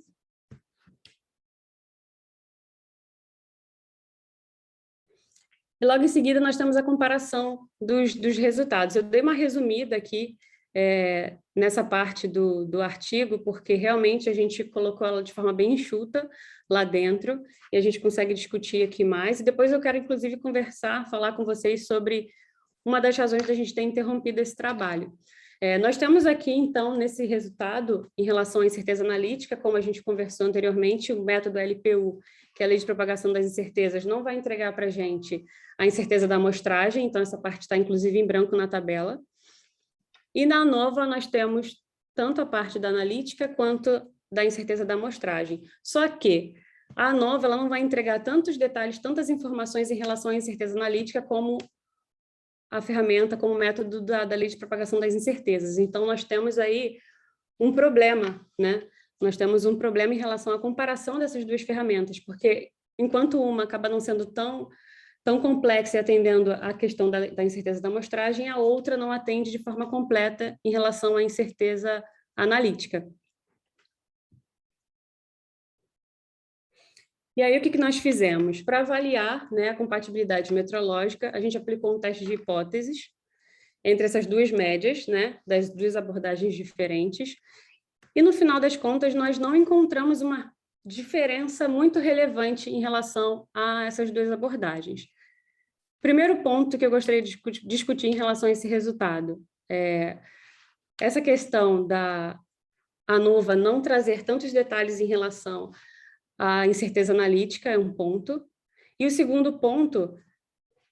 E logo em seguida, nós temos a comparação dos resultados. Eu dei uma resumida aqui nessa parte do artigo, porque realmente a gente colocou ela de forma bem enxuta lá dentro, e a gente consegue discutir aqui mais. E depois eu quero, inclusive, falar com vocês sobre uma das razões da gente ter interrompido esse trabalho. Nós temos aqui, então, nesse resultado, em relação à incerteza analítica, como a gente conversou anteriormente, o método LPU, que é a Lei de Propagação das Incertezas, não vai entregar para a gente a incerteza da amostragem, então essa parte está, inclusive, em branco na tabela. E na ANOVA, nós temos tanto a parte da analítica quanto da incerteza da amostragem. Só que a ANOVA ela não vai entregar tantos detalhes, tantas informações em relação à incerteza analítica como a ferramenta, como o método da Lei de Propagação das Incertezas. Então, nós temos aí um problema, né? Nós temos um problema em relação à comparação dessas 2 ferramentas, porque enquanto uma acaba não sendo tão complexa e atendendo à questão da incerteza da amostragem, a outra não atende de forma completa em relação à incerteza analítica. E aí, o que nós fizemos? Para avaliar, né, a compatibilidade metrológica, a gente aplicou um teste de hipóteses entre essas 2 médias, né, das 2 abordagens diferentes, e no final das contas, nós não encontramos uma diferença muito relevante em relação a essas duas abordagens. Primeiro ponto que eu gostaria de discutir em relação a esse resultado é essa questão da ANOVA não trazer tantos detalhes em relação à incerteza analítica, é um ponto. E o segundo ponto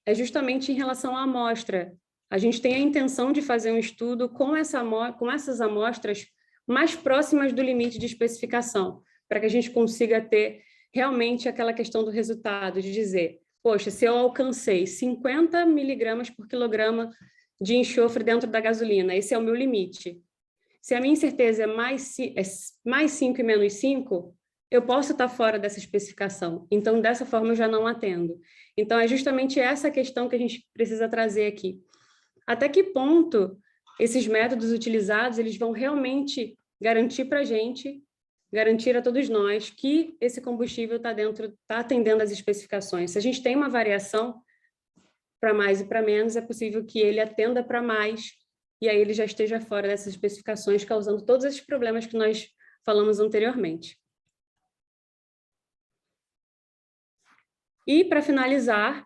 é justamente em relação à amostra. A gente tem a intenção de fazer um estudo com essas amostras mais próximas do limite de especificação, para que a gente consiga ter realmente aquela questão do resultado, de dizer, poxa, se eu alcancei 50 miligramas por quilograma de enxofre dentro da gasolina, esse é o meu limite. Se a minha incerteza é mais 5 e menos 5, eu posso estar fora dessa especificação. Então, dessa forma, eu já não atendo. Então, é justamente essa questão que a gente precisa trazer aqui. Até que ponto esses métodos utilizados eles vão realmente garantir para a gente, garantir a todos nós que esse combustível está atendendo às especificações. Se a gente tem uma variação para mais e para menos, é possível que ele atenda para mais e aí ele já esteja fora dessas especificações, causando todos esses problemas que nós falamos anteriormente. E, para finalizar,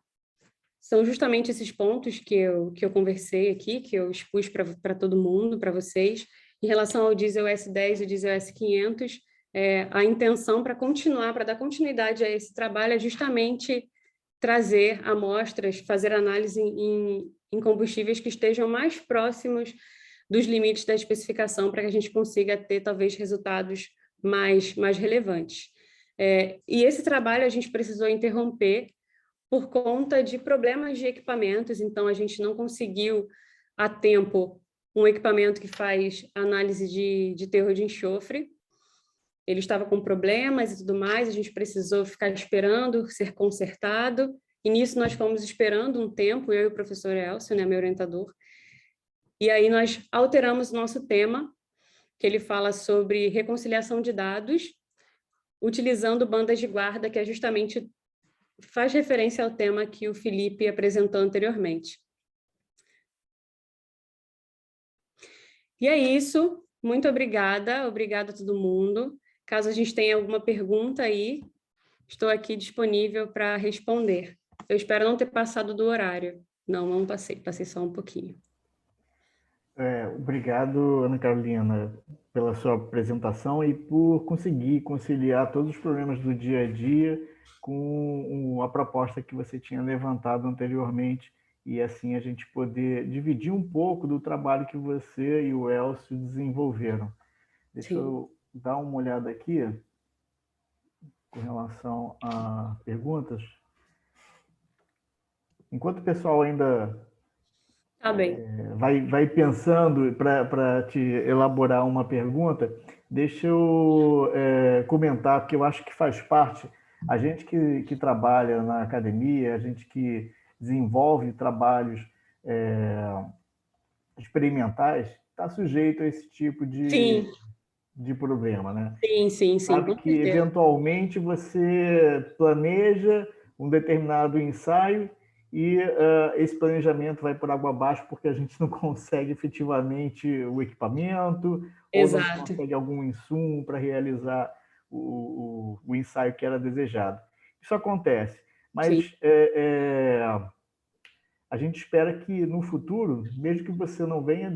são justamente esses pontos que eu conversei aqui, que eu expus para todo mundo, para vocês. Em relação ao diesel S10 e diesel S500, a intenção para dar continuidade a esse trabalho é justamente trazer amostras, fazer análise em combustíveis que estejam mais próximos dos limites da especificação para que a gente consiga ter, talvez, resultados mais relevantes. E esse trabalho a gente precisou interromper por conta de problemas de equipamentos, então a gente não conseguiu a tempo um equipamento que faz análise de teor de enxofre. Ele estava com problemas e tudo mais, a gente precisou ficar esperando ser consertado, e nisso nós fomos esperando um tempo, eu e o professor Elcio, né, meu orientador, e aí nós alteramos o nosso tema, que ele fala sobre reconciliação de dados, utilizando bandas de guarda, que é justamente faz referência ao tema que o Felipe apresentou anteriormente. E é isso, muito obrigada a todo mundo. Caso a gente tenha alguma pergunta aí, estou aqui disponível para responder. Eu espero não ter passado do horário. Não passei só um pouquinho. Obrigado, Ana Carolina, pela sua apresentação e por conseguir conciliar todos os problemas do dia a dia com a proposta que você tinha levantado anteriormente e assim a gente poder dividir um pouco do trabalho que você e o Elcio desenvolveram. Deixa eu dar uma olhada aqui com relação a perguntas. Enquanto o pessoal ainda vai pensando para te elaborar uma pergunta, deixa eu comentar, porque eu acho que faz parte. A gente que trabalha na academia, a gente que desenvolve trabalhos experimentais, está sujeito a esse tipo de problema, né? Sim. Sabe que, eventualmente, você planeja um determinado ensaio e esse planejamento vai por água abaixo porque a gente não consegue efetivamente o equipamento ou não consegue algum insumo para realizar o ensaio que era desejado. Isso acontece, mas a gente espera que no futuro, mesmo que você não venha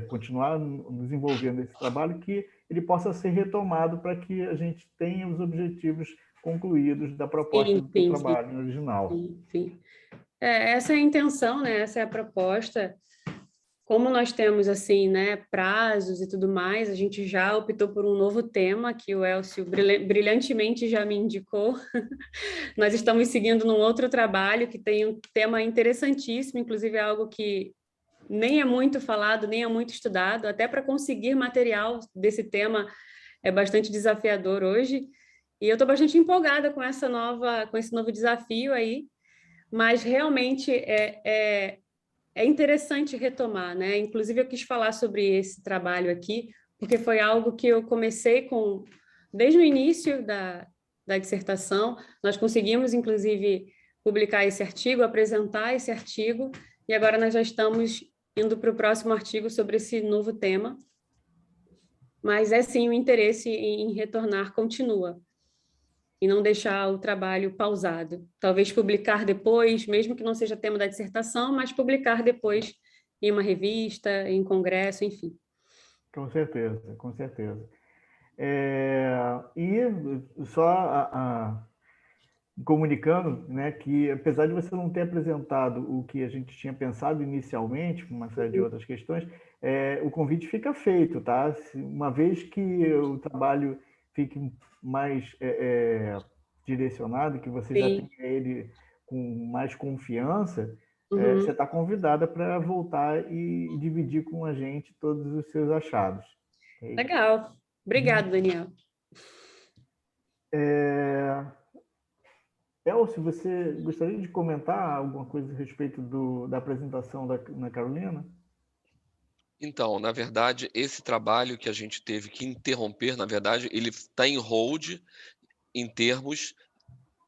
continuar desenvolvendo esse trabalho, que ele possa ser retomado para que a gente tenha os objetivos concluídos da proposta do trabalho original. Sim. Essa é a intenção, né? Essa é a proposta. Como nós temos assim, né, prazos e tudo mais, a gente já optou por um novo tema que o Elcio brilhantemente já me indicou. Nós estamos seguindo num outro trabalho que tem um tema interessantíssimo, inclusive é algo que nem é muito falado, nem é muito estudado, até para conseguir material desse tema é bastante desafiador hoje. E eu estou bastante empolgada com esse novo desafio aí, mas realmente é interessante retomar, né? Inclusive, eu quis falar sobre esse trabalho aqui, porque foi algo que eu comecei desde o início da dissertação. Nós conseguimos, inclusive, publicar esse artigo, apresentar esse artigo, e agora nós já estamos indo para o próximo artigo sobre esse novo tema. mas é sim o interesse em retornar continua, e não deixar o trabalho pausado. Talvez publicar depois, mesmo que não seja tema da dissertação, mas publicar depois em uma revista, em congresso, enfim. Com certeza, com certeza. E só comunicando, né, que apesar de você não ter apresentado o que a gente tinha pensado inicialmente, com uma série de outras questões, o convite fica feito, tá? Uma vez que o trabalho fique mais direcionado, que você já Sim. tenha ele com mais confiança, Uhum. você está convidada para voltar e dividir com a gente todos os seus achados. Okay? Legal. Obrigada, Daniel. Elcio, você gostaria de comentar alguma coisa a respeito da apresentação da Ana Carolina? Então, na verdade, esse trabalho que a gente teve que interromper, na verdade, ele está em hold em termos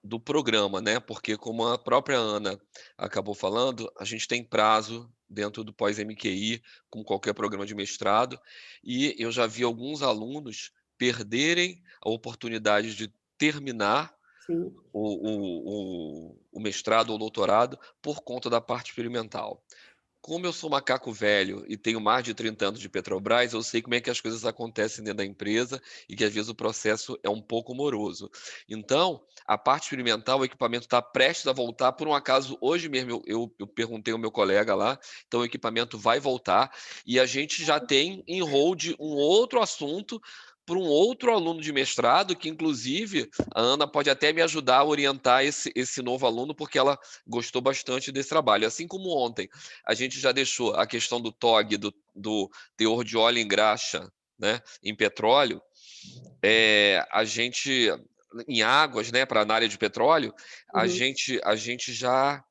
do programa, né? Porque como a própria Ana acabou falando, a gente tem prazo dentro do pós-MQI, com qualquer programa de mestrado, e eu já vi alguns alunos perderem a oportunidade de terminar Sim. o mestrado ou doutorado por conta da parte experimental. Como eu sou macaco velho e tenho mais de 30 anos de Petrobras, eu sei como é que as coisas acontecem dentro da empresa e que às vezes o processo é um pouco moroso. Então, a parte experimental, o equipamento está prestes a voltar. Por um acaso, hoje mesmo eu perguntei ao meu colega lá, então o equipamento vai voltar e a gente já tem em hold um outro assunto para um outro aluno de mestrado, que inclusive a Ana pode até me ajudar a orientar esse novo aluno, porque ela gostou bastante desse trabalho. Assim como ontem, a gente já deixou a questão do TOG, do teor de óleo em graxa, né, em petróleo, a gente, em águas, né, para a área de petróleo, a Uhum. gente já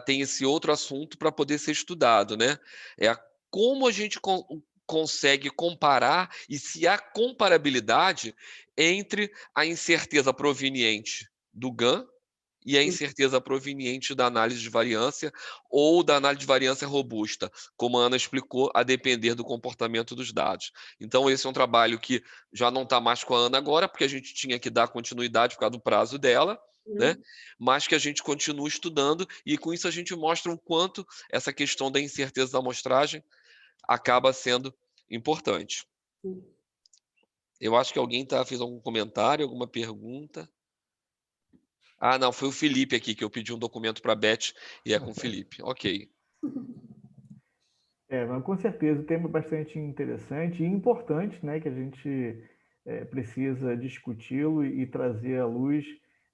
tem esse outro assunto para poder ser estudado, né? Como a gente consegue comparar e se há comparabilidade entre a incerteza proveniente do GAN e a incerteza proveniente da análise de variância ou da análise de variância robusta, como a Ana explicou, a depender do comportamento dos dados. Então, esse é um trabalho que já não está mais com a Ana agora, porque a gente tinha que dar continuidade por causa do prazo dela, né? Mas que a gente continua estudando e com isso a gente mostra o quanto essa questão da incerteza da amostragem acaba sendo importante. Eu acho que alguém fez algum comentário, alguma pergunta. Ah, não, foi o Felipe aqui que eu pedi um documento para a Beth e é com o Felipe. Ok. Mas com certeza, o tema é bastante interessante e importante, né, que a gente precisa discuti-lo e trazer à luz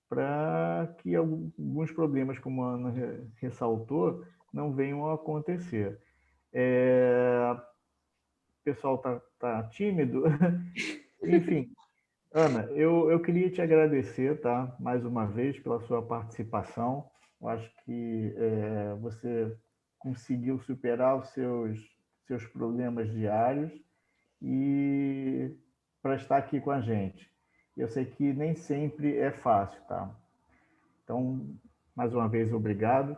para que alguns problemas, como a Ana ressaltou, não venham a acontecer. O pessoal tá tímido. Enfim, Ana, eu queria te agradecer, tá, mais uma vez pela sua participação. Eu acho que você conseguiu superar os seus problemas diários e para estar aqui com a gente. Eu sei que nem sempre é fácil, tá? Então, mais uma vez, obrigado.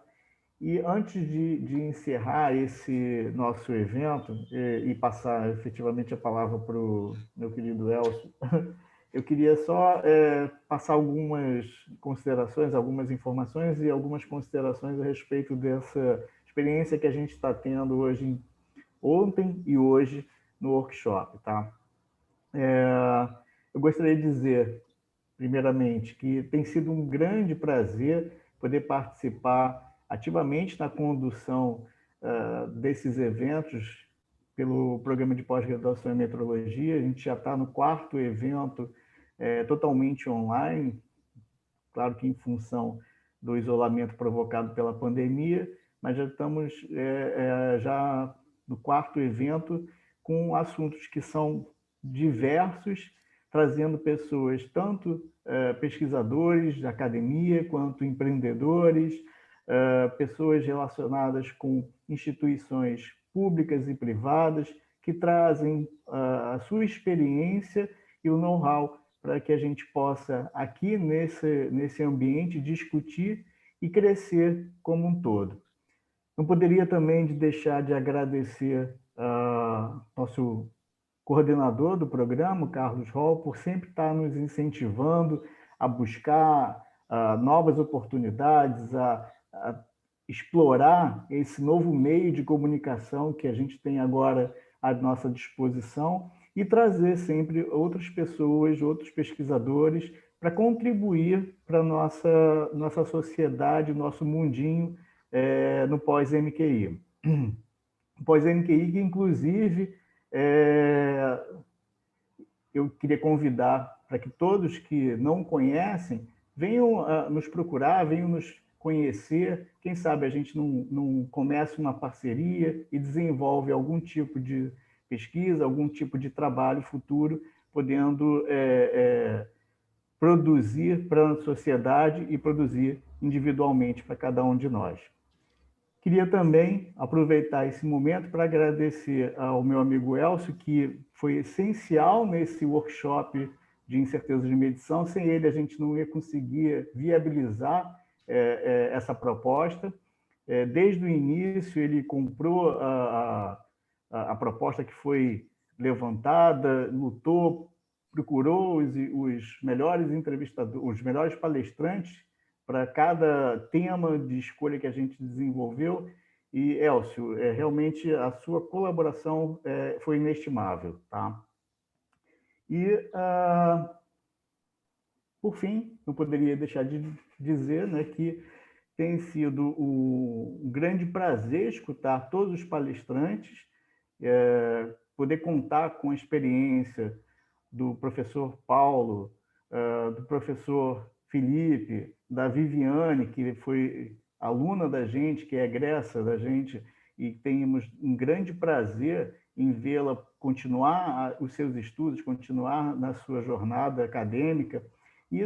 E antes de encerrar esse nosso evento e passar efetivamente a palavra para o meu querido Elcio, eu queria só passar algumas considerações, algumas informações e algumas considerações a respeito dessa experiência que a gente está tendo hoje, ontem e hoje, no workshop, tá? Eu gostaria de dizer, primeiramente, que tem sido um grande prazer poder participar ativamente na condução desses eventos pelo programa de pós-graduação em metrologia. A gente já está no 4º evento totalmente online, claro que em função do isolamento provocado pela pandemia, mas já estamos já no 4º evento com assuntos que são diversos, trazendo pessoas, tanto pesquisadores da academia, quanto empreendedores, pessoas relacionadas com instituições públicas e privadas, que trazem a sua experiência e o know-how para que a gente possa, aqui nesse ambiente, discutir e crescer como um todo. Não poderia também deixar de agradecer nosso coordenador do programa, o Carlos Hall, por sempre estar nos incentivando a buscar novas oportunidades, a explorar esse novo meio de comunicação que a gente tem agora à nossa disposição e trazer sempre outras pessoas, outros pesquisadores para contribuir para a nossa sociedade, nosso mundinho no pós-MQI. Pós-MQI que, inclusive, eu queria convidar para que todos que não conhecem venham nos procurar, venham nos conhecer. Quem sabe a gente não começa uma parceria e desenvolve algum tipo de pesquisa, algum tipo de trabalho futuro, podendo produzir para a sociedade e produzir individualmente para cada um de nós. Queria também aproveitar esse momento para agradecer ao meu amigo Elcio, que foi essencial nesse workshop de incerteza de medição. Sem ele, a gente não ia conseguir viabilizar essa proposta. Desde o início, ele comprou a proposta que foi levantada, lutou, procurou os melhores entrevistadores, os melhores palestrantes para cada tema de escolha que a gente desenvolveu. E, Elcio, realmente a sua colaboração foi inestimável. Tá? E, por fim, não poderia deixar de dizer, né, que tem sido um grande prazer escutar todos os palestrantes, poder contar com a experiência do professor Paulo, do professor Felipe, da Viviane, que foi aluna da gente, que é egressa da gente, e temos um grande prazer em vê-la continuar os seus estudos, continuar na sua jornada acadêmica, e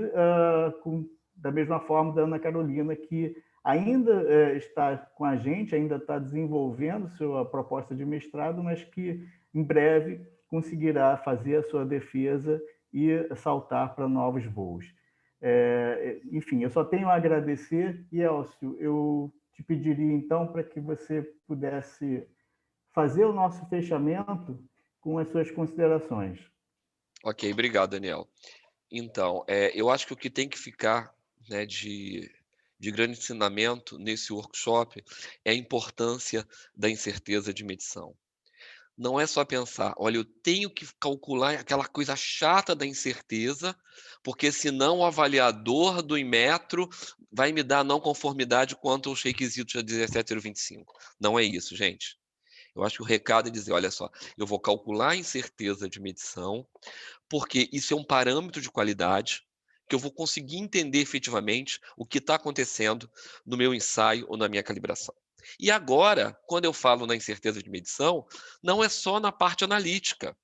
da mesma forma da Ana Carolina, que ainda está com a gente, ainda está desenvolvendo sua proposta de mestrado, mas que em breve conseguirá fazer a sua defesa e saltar para novos voos. Enfim, eu só tenho a agradecer. E, Elcio, eu te pediria, então, para que você pudesse fazer o nosso fechamento com as suas considerações. Ok, obrigado, Daniel. Então, eu acho que o que tem que ficar, né, de grande ensinamento nesse workshop é a importância da incerteza de medição. Não é só pensar, olha, eu tenho que calcular aquela coisa chata da incerteza, porque senão o avaliador do Inmetro vai me dar não conformidade quanto aos requisitos da 17025. Não é isso, gente. Eu acho que o recado é dizer, olha só, eu vou calcular a incerteza de medição, porque isso é um parâmetro de qualidade, que eu vou conseguir entender efetivamente o que está acontecendo no meu ensaio ou na minha calibração. E agora, quando eu falo na incerteza de medição, não é só na parte analítica,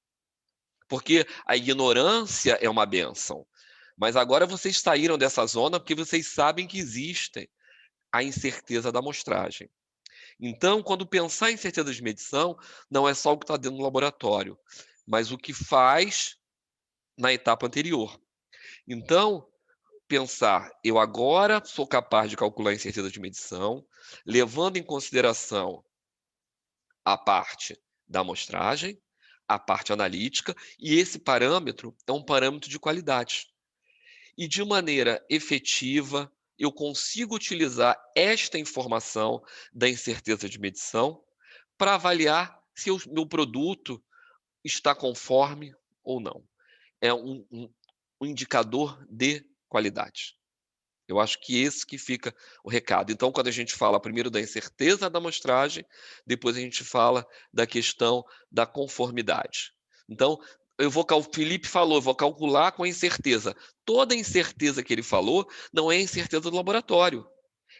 porque a ignorância é uma bênção. Mas agora vocês saíram dessa zona porque vocês sabem que existe a incerteza da amostragem. Então, quando pensar em incerteza de medição, não é só o que está dentro do laboratório, mas o que faz na etapa anterior. Então, pensar, eu agora sou capaz de calcular a incerteza de medição, levando em consideração a parte da amostragem, a parte analítica, e esse parâmetro é um parâmetro de qualidade. E de maneira efetiva, eu consigo utilizar esta informação da incerteza de medição para avaliar se o meu produto está conforme ou não. É um indicador de qualidade. Eu acho que esse que fica o recado. Então, quando a gente fala primeiro da incerteza da amostragem, depois a gente fala da questão da conformidade. Então, o Felipe falou, eu vou calcular com a incerteza. Toda a incerteza que ele falou não é a incerteza do laboratório.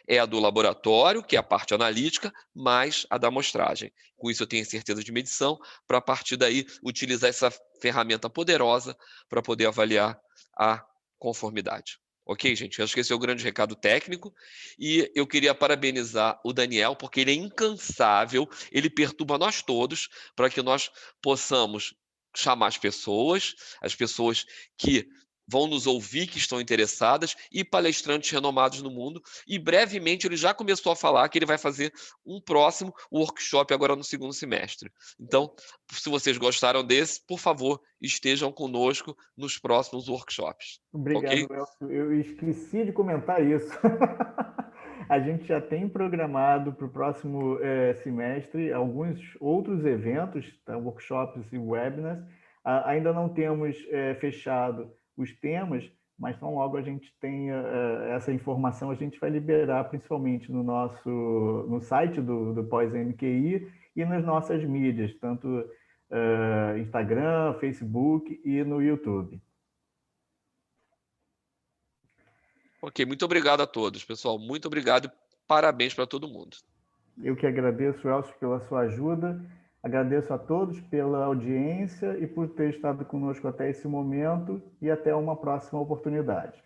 É a do laboratório, que é a parte analítica, mais a da amostragem. Com isso, eu tenho certeza de medição, para a partir daí utilizar essa ferramenta poderosa para poder avaliar a conformidade. Ok, gente? Eu acho que esse é o grande recado técnico. E eu queria parabenizar o Daniel, porque ele é incansável, ele perturba nós todos, para que nós possamos chamar as pessoas que vão nos ouvir, que estão interessadas, e palestrantes renomados no mundo. E brevemente ele já começou a falar que ele vai fazer um próximo workshop agora no segundo semestre. Então, se vocês gostaram desse, por favor, estejam conosco nos próximos workshops. Obrigado, Ok? Elcio. Eu esqueci de comentar isso. A gente já tem programado para o próximo semestre alguns outros eventos, tá? Workshops e webinars. Ainda não temos fechado os temas, mas tão logo a gente tenha essa informação, a gente vai liberar principalmente no site do Pós-MQI e nas nossas mídias, tanto Instagram, Facebook e no YouTube. Ok, muito obrigado a todos, pessoal. Muito obrigado e parabéns para todo mundo. Eu que agradeço, Elcio, pela sua ajuda. Agradeço a todos pela audiência e por ter estado conosco até esse momento e até uma próxima oportunidade.